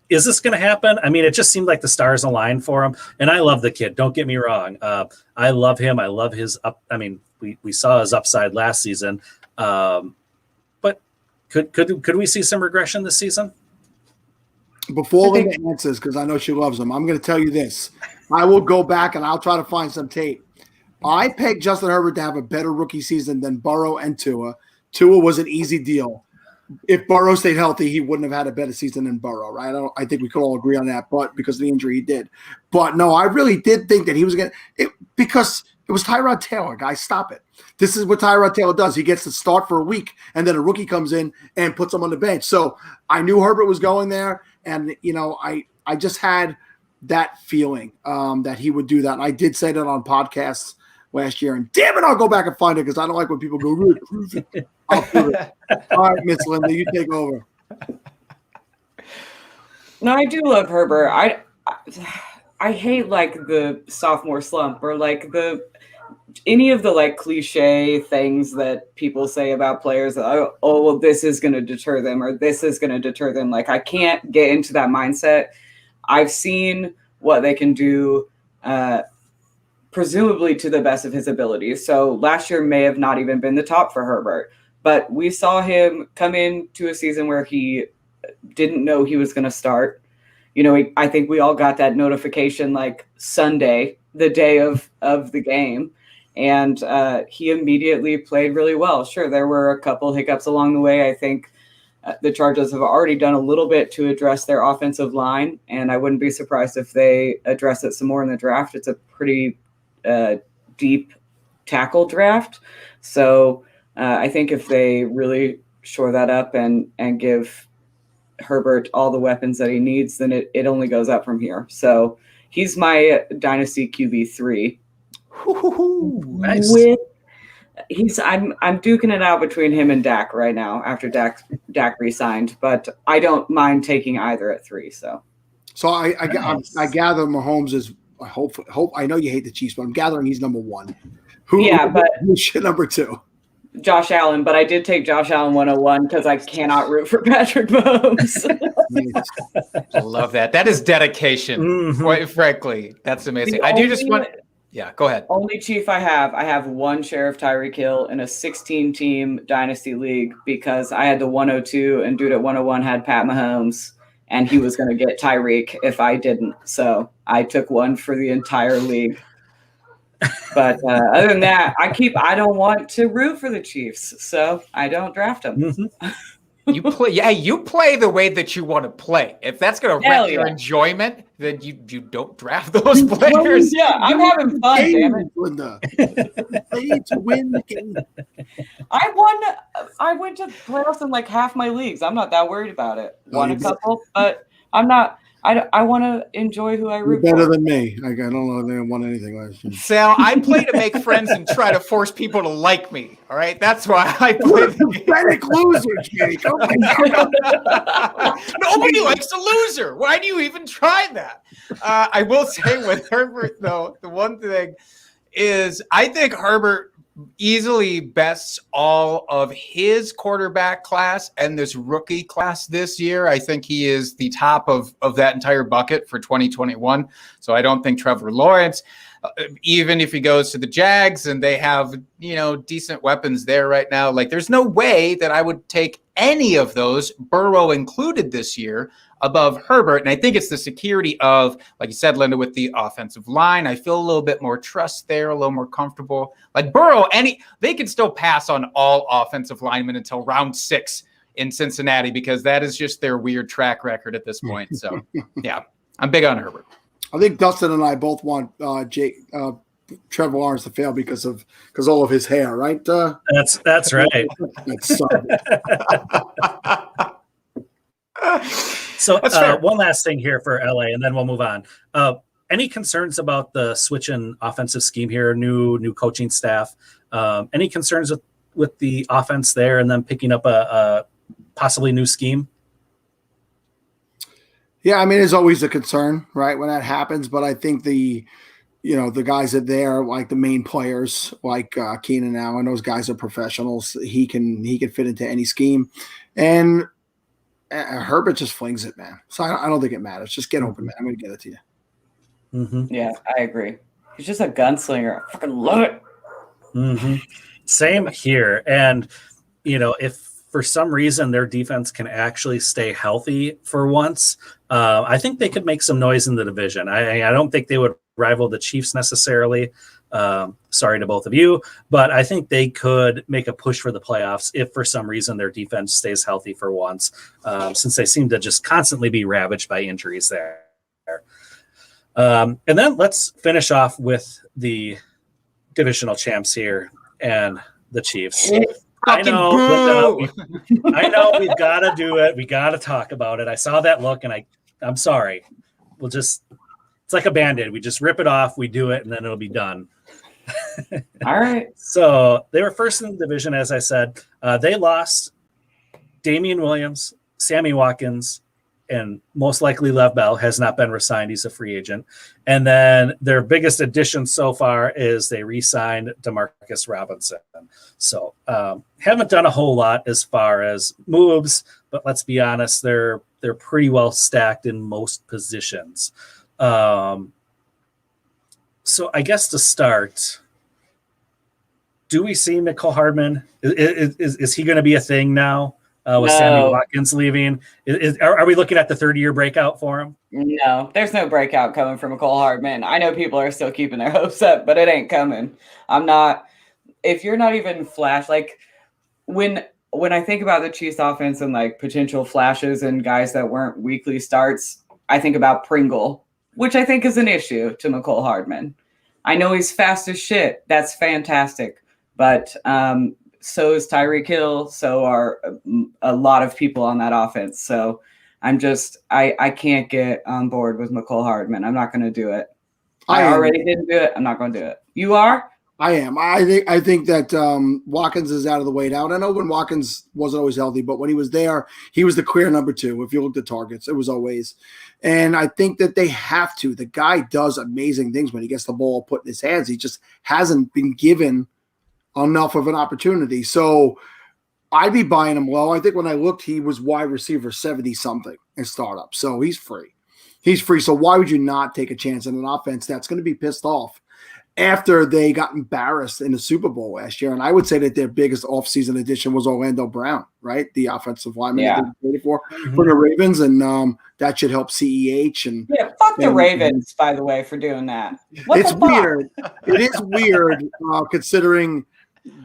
Is this going to happen? I mean, it just seemed like the stars aligned for him. And I love the kid. Don't get me wrong. I love him. I love his up. I mean, we saw his upside last season. But could we see some regression this season? Before Linda answers, because I know she loves him, I'm going to tell you this. I will go back and I'll try to find some tape. I pegged Justin Herbert to have a better rookie season than Burrow and Tua. Tua was an easy deal. If Burrow stayed healthy, he wouldn't have had a better season than Burrow, right? I think we could all agree on that, but because of the injury, he did. But no, I really did think that he was going to – because it was Tyrod Taylor, guys. Stop it. This is what Tyrod Taylor does. He gets to start for a week, and then a rookie comes in and puts him on the bench. So I knew Herbert was going there, and, I just had that feeling that he would do that. And I did say that on podcasts last year, and damn it, I'll go back and find it because I don't like when people go, really prove it. I'll prove it. All right, Miss Linda, you take over. No, I do love Herbert. I hate like the sophomore slump or like any of the like cliche things that people say about players. Oh, well, this is going to deter them or this is going to deter them. Like I can't get into that mindset. I've seen what they can do, presumably to the best of his abilities. So last year may have not even been the top for Herbert, but we saw him come into a season where he didn't know he was going to start. I think we all got that notification like Sunday, the day of the game. And he immediately played really well. Sure, there were a couple hiccups along the way. I think the Chargers have already done a little bit to address their offensive line, and I wouldn't be surprised if they address it some more in the draft. It's a pretty deep tackle draft. So I think if they really shore that up and give Herbert all the weapons that he needs, then it only goes up from here. So he's my dynasty QB3. Nice. I'm duking it out between him and Dak right now after Dak re-signed, but I don't mind taking either at 3. So I gather Mahomes is hope. I know you hate the Chiefs, but I'm gathering he's number 1. Who's number 2? Josh Allen, but I did take Josh Allen 101 because I cannot root for Patrick Mahomes. I love that. That is dedication. Quite frankly, that's amazing. I do just want. Yeah, go ahead. Only Chief I have one share of Tyreek Hill in a 16-team dynasty league because I had the 102 and dude at 101 had Pat Mahomes and he was going to get Tyreek if I didn't. So I took one for the entire league. But other than that, I don't want to root for the Chiefs, so I don't draft them. Mm-hmm. You play the way that you want to play. If that's going to wreck your enjoyment, then you don't draft those players. Yeah, I'm having fun, damn it. Linda. Play to win the game. I went to playoffs in like half my leagues. I'm not that worried about it. Won a couple, but I'm not. I want to enjoy who I root for. You're better than me. I don't know if they won anything last year. Sal, I play to make friends and try to force people to like me. All right, that's why I play. Pathetic loser, Jake. Oh my God. Nobody likes a loser. Why do you even try that? I will say with Herbert, though, the one thing is I think Herbert easily bests all of his quarterback class and this rookie class this year. I think he is the top of that entire bucket for 2021. So I don't think Trevor Lawrence, even if he goes to the Jags and they have, decent weapons there right now, like there's no way that I would take any of those, Burrow included this year, above Herbert. And I think it's the security of, like you said, Linda, with the offensive line. I feel a little bit more trust there, a little more comfortable. Like Burrow, they can still pass on all offensive linemen until round 6 in Cincinnati because that is just their weird track record at this point. So, yeah, I'm big on Herbert. I think Dustin and I both want Trevor Lawrence to fail because all of his hair, right? That's right. So one last thing here for LA, and then we'll move on. Any concerns about the switch in offensive scheme here, new coaching staff? Any concerns with the offense there and then picking up a possibly new scheme? Yeah, I mean, it's always a concern, right, when that happens. But I think the guys that there, like the main players, like Keenan Allen, those guys are professionals. He can fit into any scheme. And Herbert just flings it, man. So I don't think it matters. Just get open, man. I'm going to get it to you. Mm-hmm. Yeah, I agree. He's just a gunslinger. I fucking love it. Mm-hmm. Same here. And, if for some reason their defense can actually stay healthy for once, I think they could make some noise in the division. I don't think they would rival the Chiefs necessarily. Sorry to both of you, but I think they could make a push for the playoffs if for some reason their defense stays healthy for once, since they seem to just constantly be ravaged by injuries there. And then let's finish off with the divisional champs here and the Chiefs. I know we've got to do it. We got to talk about it. I saw that look and I'm sorry. It's like a Band-Aid. We just rip it off, we do it, and then it'll be done. All right. So they were first in the division, as I said. They lost Damian Williams, Sammy Watkins, and most likely Lev Bell has not been re-signed. He's a free agent. And then their biggest addition so far is they re-signed Demarcus Robinson. So haven't done a whole lot as far as moves, but let's be honest, they're pretty well stacked in most positions. So I guess to start, do we see Nicole Hardman? Is he going to be a thing now with Sammy Watkins leaving? Are we looking at the 30-year breakout for him? No, there's no breakout coming from Nicole Hardman. I know people are still keeping their hopes up, but it ain't coming. I'm not. If you're not even flash, like when I think about the Chiefs offense and like potential flashes and guys that weren't weekly starts, I think about Pringle, which I think is an issue to Nicole Hardman. I know he's fast as shit. That's fantastic. But so is Tyreek Hill. So are a lot of people on that offense. So I can't get on board with Nicole Hardman. I'm not going to do it. I already didn't do it. I'm not going to do it. You are? I am. I think that Watkins is out of the way now. And I know when Watkins wasn't always healthy, but when he was there, he was the clear number 2. If you looked at targets, it was always. And I think that they have to. The guy does amazing things when he gets the ball put in his hands. He just hasn't been given enough of an opportunity. So I'd be buying him low. I think when I looked, he was wide receiver 70-something in startup. So he's free. So why would you not take a chance on an offense that's going to be pissed off after they got embarrassed in the Super Bowl last year. And I would say that their biggest offseason addition was Orlando Brown, right? The offensive lineman that they traded for the Ravens. And that should help CEH. And fuck the Ravens, by the way, for doing that. It's weird. It is weird considering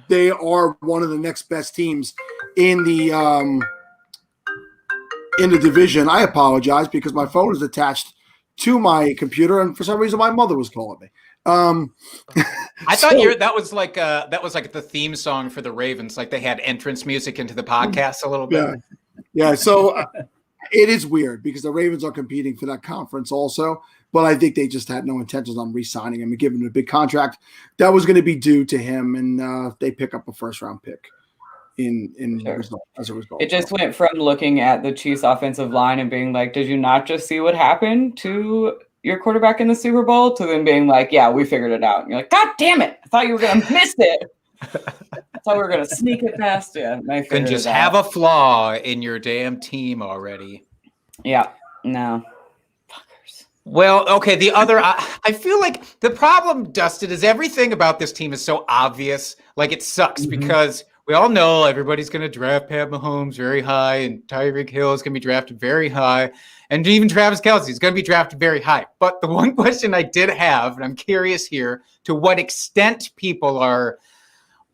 they are one of the next best teams in the division. I apologize because my phone is attached to my computer, and for some reason my mother was calling me. I thought that was like the theme song for the Ravens, like they had entrance music into the podcast a little bit. Yeah. So it is weird because the Ravens are competing for that conference also, but I think they just had no intentions on re-signing him and giving him a big contract that was going to be due to him, and they pick up a first-round pick as a result. It just went from looking at the Chiefs' offensive line and being like, "Did you not just see what happened to your quarterback in the Super Bowl?" to them being like, "Yeah, we figured it out." And you're like, "God damn it! I thought you were going to miss it. I thought we were going to sneak it past you." Can just have a flaw in your damn team already. Yeah, no. Fuckers. Well, okay. The other, I feel like the problem, Dustin, is everything about this team is so obvious. Like it sucks because we all know everybody's going to draft Pat Mahomes very high, and Tyreek Hill is going to be drafted very high, and even Travis Kelce is going to be drafted very high. But the one question I did have, and I'm curious here, to what extent people are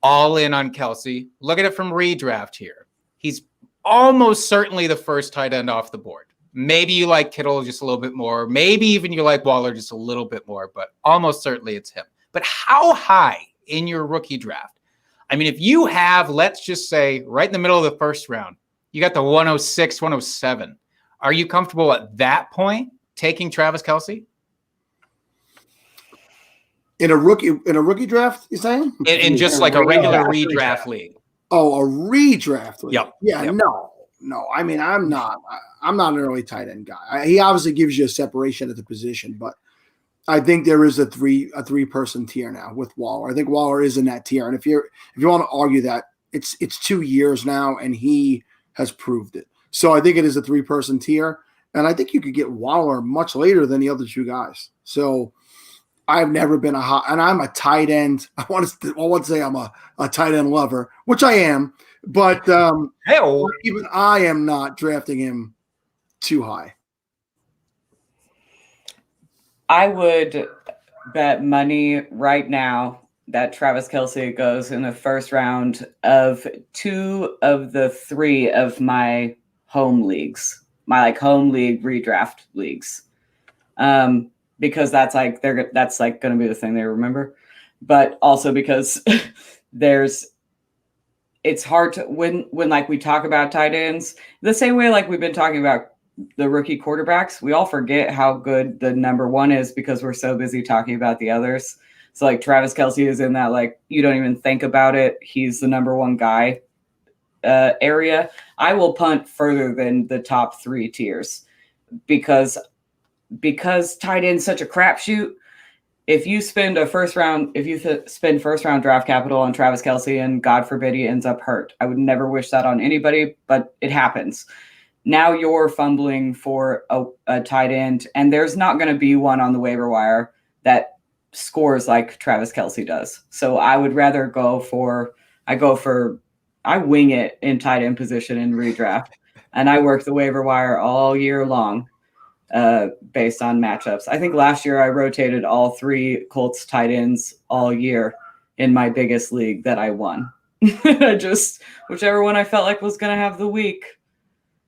all in on Kelce. Look at it from redraft here. He's almost certainly the first tight end off the board. Maybe you like Kittle just a little bit more. Maybe even you like Waller just a little bit more, but almost certainly it's him. But how high in your rookie draft? I mean, if you have, let's just say, right in the middle of the first round, you got the 106, 107. Are you comfortable at that point taking Travis Kelce? In a rookie draft, you're saying? In just like a regular redraft league. Oh, a redraft league. Yep. Yeah, Yep. No. I mean, I'm not an early tight end guy. He obviously gives you a separation at the position, but I think there is a three-person tier now with Waller. I think Waller is in that tier, and if you want to argue that, it's 2 years now, and he has proved it. So I think it is a three-person tier, and I think you could get Waller much later than the other two guys. So I've never been and I'm a tight end. I want to say I'm a tight end lover, which I am, but even I am not drafting him too high. I would bet money right now that Travis Kelce goes in the first round of 2 of the 3 of my home leagues, my home league redraft leagues, because that's going to be the thing they remember, but also because it's hard to when we talk about tight ends the same way we've been talking about the rookie quarterbacks, we all forget how good the number one is because we're so busy talking about the others. So Travis Kelce is in that, you don't even think about it. He's the number one guy area. I will punt further than the top 3 tiers because tight end's such a crapshoot. If you spend first round draft capital on Travis Kelce and God forbid he ends up hurt, I would never wish that on anybody, but it happens. Now you're fumbling for a tight end, and there's not going to be one on the waiver wire that scores like Travis Kelce does. So I would rather I wing it in tight end position in redraft, and I work the waiver wire all year long based on matchups. I think last year I rotated all 3 Colts tight ends all year in my biggest league that I won. Just whichever one I felt like was going to have the week.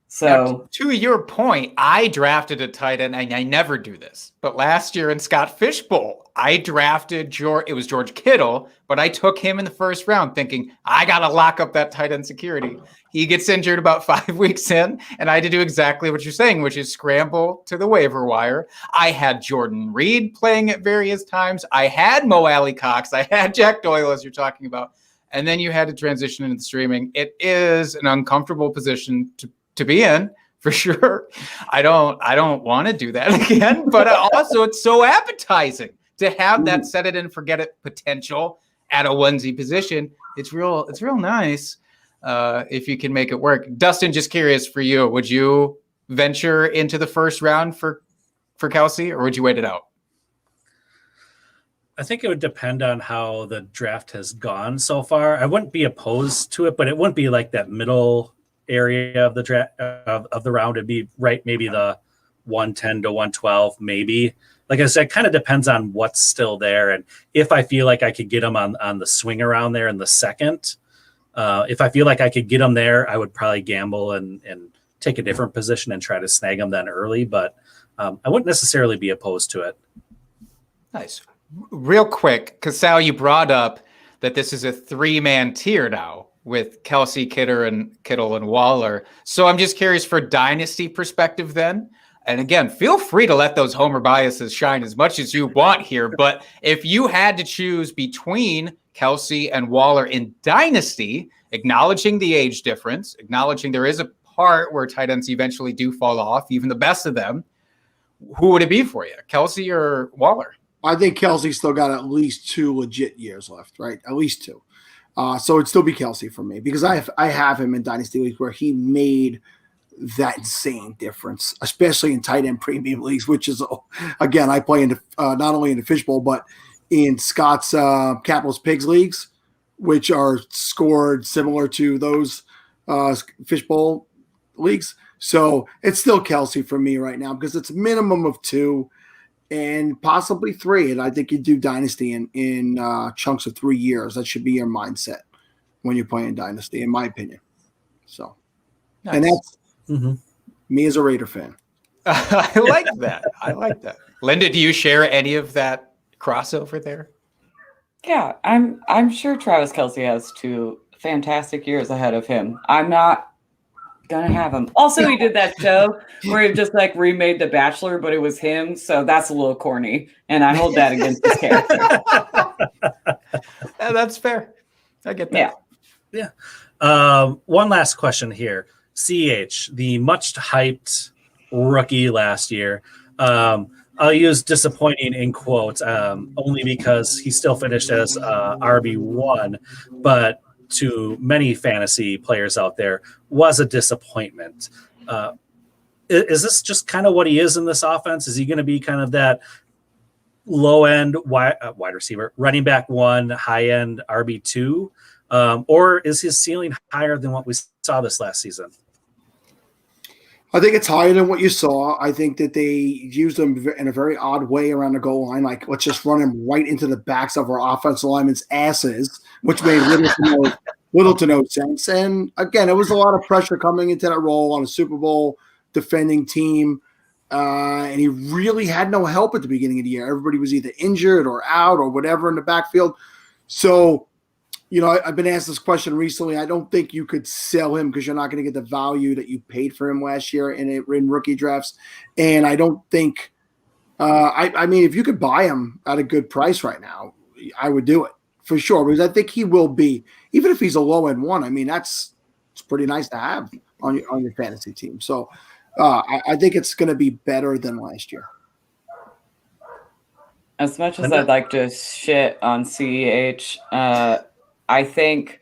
So now, to your point, I drafted a tight end, and I never do this. But last year in Scott Fishbowl, I drafted it was George Kittle, but I took him in the first round thinking, I got to lock up that tight end security. He gets injured about 5 weeks in, and I had to do exactly what you're saying, which is scramble to the waiver wire. I had Jordan Reed playing at various times. I had Mo Alley Cox. I had Jack Doyle, as you're talking about. And then you had to transition into streaming. It is an uncomfortable position to be in, for sure. I don't want to do that again, but also it's so appetizing to have that set it and forget it potential at a onesie position. It's real nice if you can make it work. Dustin, just curious for you, would you venture into the first round for Kelce, or would you wait it out? I think it would depend on how the draft has gone so far. I wouldn't be opposed to it, but it wouldn't be like that middle area of the draft of the round. It'd be right, maybe the 110 to 112, maybe. Like I said, it kind of depends on what's still there, and if I feel like I could get them on the swing around there in the second. If I feel like I could get them there, I would probably gamble and take a different position and try to snag them then early. But I wouldn't necessarily be opposed to it. Nice. Real quick, because Sal, you brought up that this is a 3-man tier now with Kelsey, Kittle, and Waller. So I'm just curious for dynasty perspective then. And again, feel free to let those homer biases shine as much as you want here. But if you had to choose between Kelsey and Waller in dynasty, acknowledging the age difference, acknowledging there is a part where tight ends eventually do fall off, even the best of them, who would it be for you, Kelsey or Waller? I think Kelsey's still got at least 2 legit years left, right? At least 2. So it'd still be Kelsey for me because I have him in dynasty leagues where he made that insane difference, especially in tight end premium leagues, which is, again, I play in not only in the fishbowl, but in Scott's Capitalist Pigs leagues, which are scored similar to those fishbowl leagues. So it's still Kelsey for me right now because it's a minimum of 2 and possibly 3. And I think you do dynasty in chunks of 3 years. That should be your mindset when you're playing dynasty, in my opinion. So, nice. And that's me as a Raider fan. I like that. I like that. Linda, do you share any of that crossover there? Yeah, I'm sure Travis Kelce has 2 fantastic years ahead of him. I'm not gonna have him. Also, he did that show where he just like remade The Bachelor, but it was him, so that's a little corny, and I hold that against his character. Yeah, that's fair. I get that. Yeah. One last question here. CH, the much hyped rookie last year. I'll use disappointing in quotes only because he still finished as RB1, but to many fantasy players out there was a disappointment. Is this just kind of what he is in this offense? Is he going to be kind of that low-end wide receiver, running back 1, high-end RB2? Or is his ceiling higher than what we saw this last season? I think it's higher than what you saw. I think that they used him in a very odd way around the goal line. Like, let's just run him right into the backs of our offensive linemen's asses, which made little to no sense. And again, it was a lot of pressure coming into that role on a Super Bowl defending team. And he really had no help at the beginning of the year. Everybody was either injured or out or whatever in the backfield. So, you know, I've been asked this question recently. I don't think you could sell him because you're not going to get the value that you paid for him last year in rookie drafts. And I don't think I mean, if you could buy him at a good price right now, I would do it for sure. Because I think he will be, even if he's a low-end 1, I mean, it's pretty nice to have on your fantasy team. So I think it's going to be better than last year. As much as I'd like to shit on CEH, I think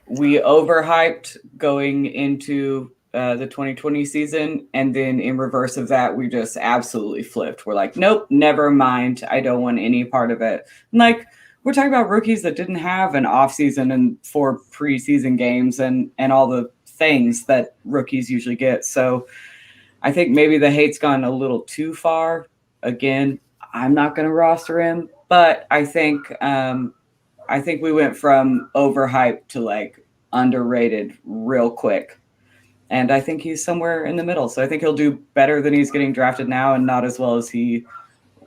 we overhyped going into the 2020 season, and then in reverse of that, we just absolutely flipped. We're like, nope, never mind. I don't want any part of it. And like, we're talking about rookies that didn't have an offseason and 4 preseason games and all the things that rookies usually get. So I think maybe the hate's gone a little too far. Again, I'm not going to roster him, but I think we went from overhyped to like underrated real quick. And I think he's somewhere in the middle. So I think he'll do better than he's getting drafted now and not as well as he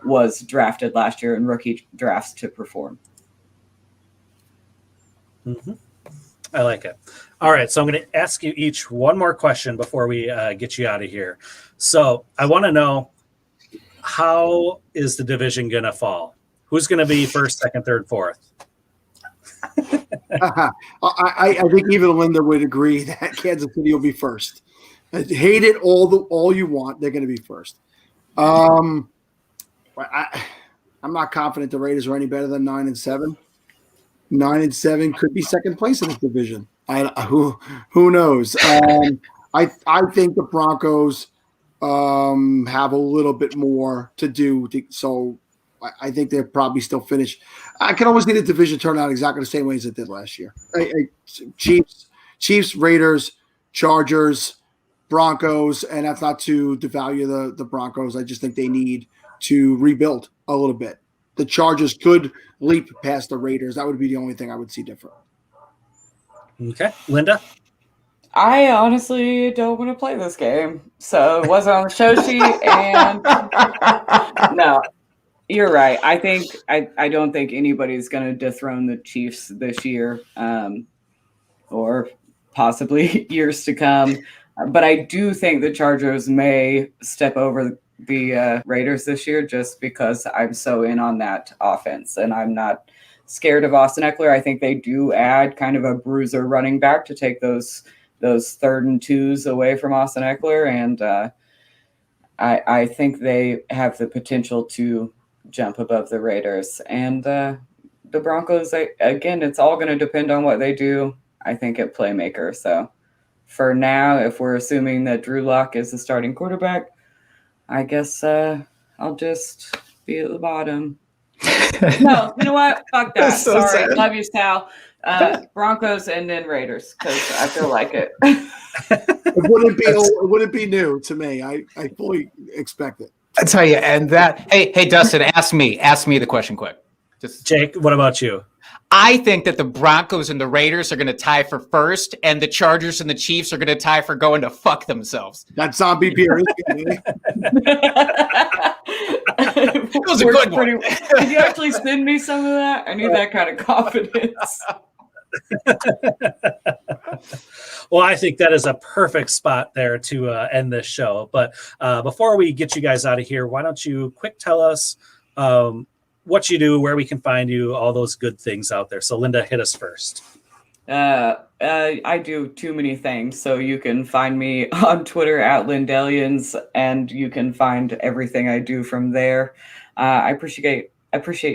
was drafted last year in rookie drafts to perform. Mm-hmm. I like it. All right. So I'm going to ask you each one more question before we get you out of here. So I want to know, how is the division going to fall? Who's going to be first, second, third, fourth? I think even Linda would agree that Kansas City will be first. Hate it all you want. They're going to be first. I'm not confident the Raiders are any better than 9-7. 9-7 could be second place in this division. Who knows? I think the Broncos have a little bit more to do. So I think they'll probably still finish. I can almost see the division turn out exactly the same way as it did last year. Chiefs, Raiders, Chargers, Broncos, and that's not to devalue the Broncos. I just think they need to rebuild a little bit. The Chargers could leap past the Raiders. That would be the only thing I would see different. Okay. Linda? I honestly don't want to play this game. So it wasn't on the show sheet. And no, you're right. I don't think anybody's going to dethrone the Chiefs this year, or possibly years to come. But I do think the Chargers may step over the Raiders this year just because I'm so in on that offense. And I'm not scared of Austin Eckler. I think they do add kind of a bruiser running back to take those 3rd and 2s away from Austin Eckler. And I think they have the potential to jump above the Raiders. And the Broncos, again, it's all going to depend on what they do, I think, at playmaker. So for now, if we're assuming that Drew Lock is the starting quarterback, I guess I'll just be at the bottom. No, you know what? Fuck that. So Sorry. sad. Love you, Sal. Broncos and then Raiders, because I feel like it. It wouldn't be new to me. I fully expect it. I tell you, and that. Hey, Dustin, ask me the question quick. Jake, what about you? I think that the Broncos and the Raiders are going to tie for first, and the Chargers and the Chiefs are going to tie for going to fuck themselves. That zombie beer is good. It was a good one. Can you actually send me some of that? I need that kind of confidence. Well, I think that is a perfect spot there to end this show. But before we get you guys out of here, why don't you quick tell us what you do, where we can find you, all those good things out there. So, Linda, hit us first. I do too many things. So you can find me on Twitter at Lindelians, and you can find everything I do from there. I appreciate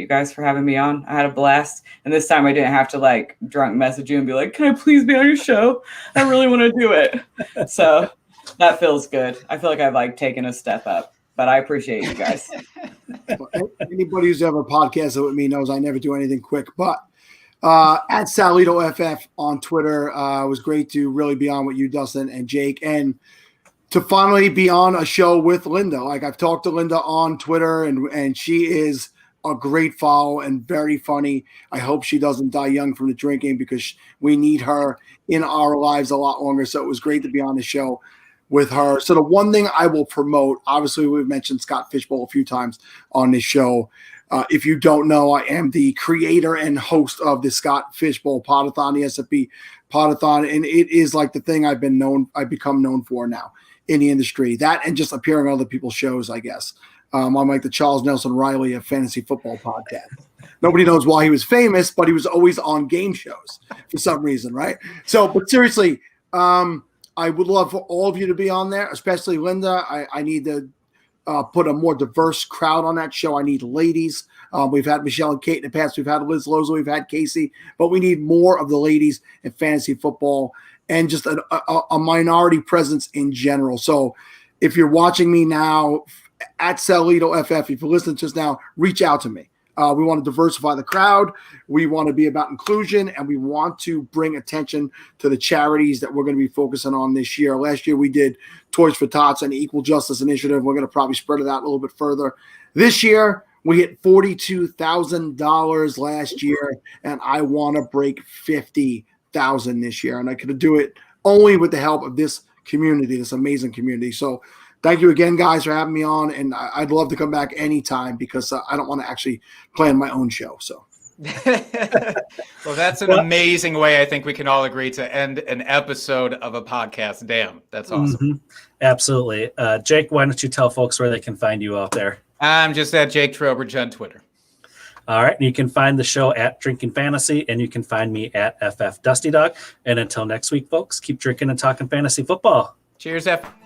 you guys for having me on. I had a blast. And this time I didn't have to drunk message you and be like, can I please be on your show? I really want to do it. So that feels good. I feel like I've taken a step up, but I appreciate you guys. Anybody who's ever podcasted with me knows I never do anything quick, but at Sal Leto FF on Twitter, it was great to really be on with you, Dustin and Jake, and to finally be on a show with Linda. I've talked to Linda on Twitter, and she is a great follow and very funny. I hope she doesn't die young from the drinking, because we need her in our lives a lot longer. So it was great to be on the show with her. So the one thing I will promote, obviously we've mentioned Scott Fishbowl a few times on this show. If you don't know, I am the creator and host of the Scott Fishbowl Podathon, the SFP Podathon, and it is the thing I've become known for now in the industry. That and just appearing on other people's shows, I guess. I'm the Charles Nelson Riley of fantasy football podcast. Nobody knows why he was famous, but he was always on game shows for some reason, right? So, but seriously, I would love for all of you to be on there, especially Linda. I need to put a more diverse crowd on that show. I need ladies. We've had Michelle and Kate in the past. We've had Liz Loza. We've had Casey. But we need more of the ladies in fantasy football and just a minority presence in general. So if you're watching me now at Sal Leto FF, if you're listening to us now, reach out to me. We want to diversify the crowd. We want to be about inclusion, and we want to bring attention to the charities that we're going to be focusing on this year. Last year, we did Toys for Tots and the Equal Justice Initiative. We're going to probably spread it out a little bit further. This year, we hit $42,000 last year, and I want to break $50,000 this year. And I could do it only with the help of this community, this amazing community. So thank you again, guys, for having me on, and I'd love to come back anytime, because I don't want to actually plan my own show. So, well, that's an amazing way. I think we can all agree to end an episode of a podcast. Damn, that's awesome. Mm-hmm. Absolutely. Jake, why don't you tell folks where they can find you out there? I'm just at Jake Trowbridge on Twitter. All right. You can find the show at Drinking Fantasy, and you can find me at FF Dusty Dog. And until next week, folks, keep drinking and talking fantasy football. Cheers, F.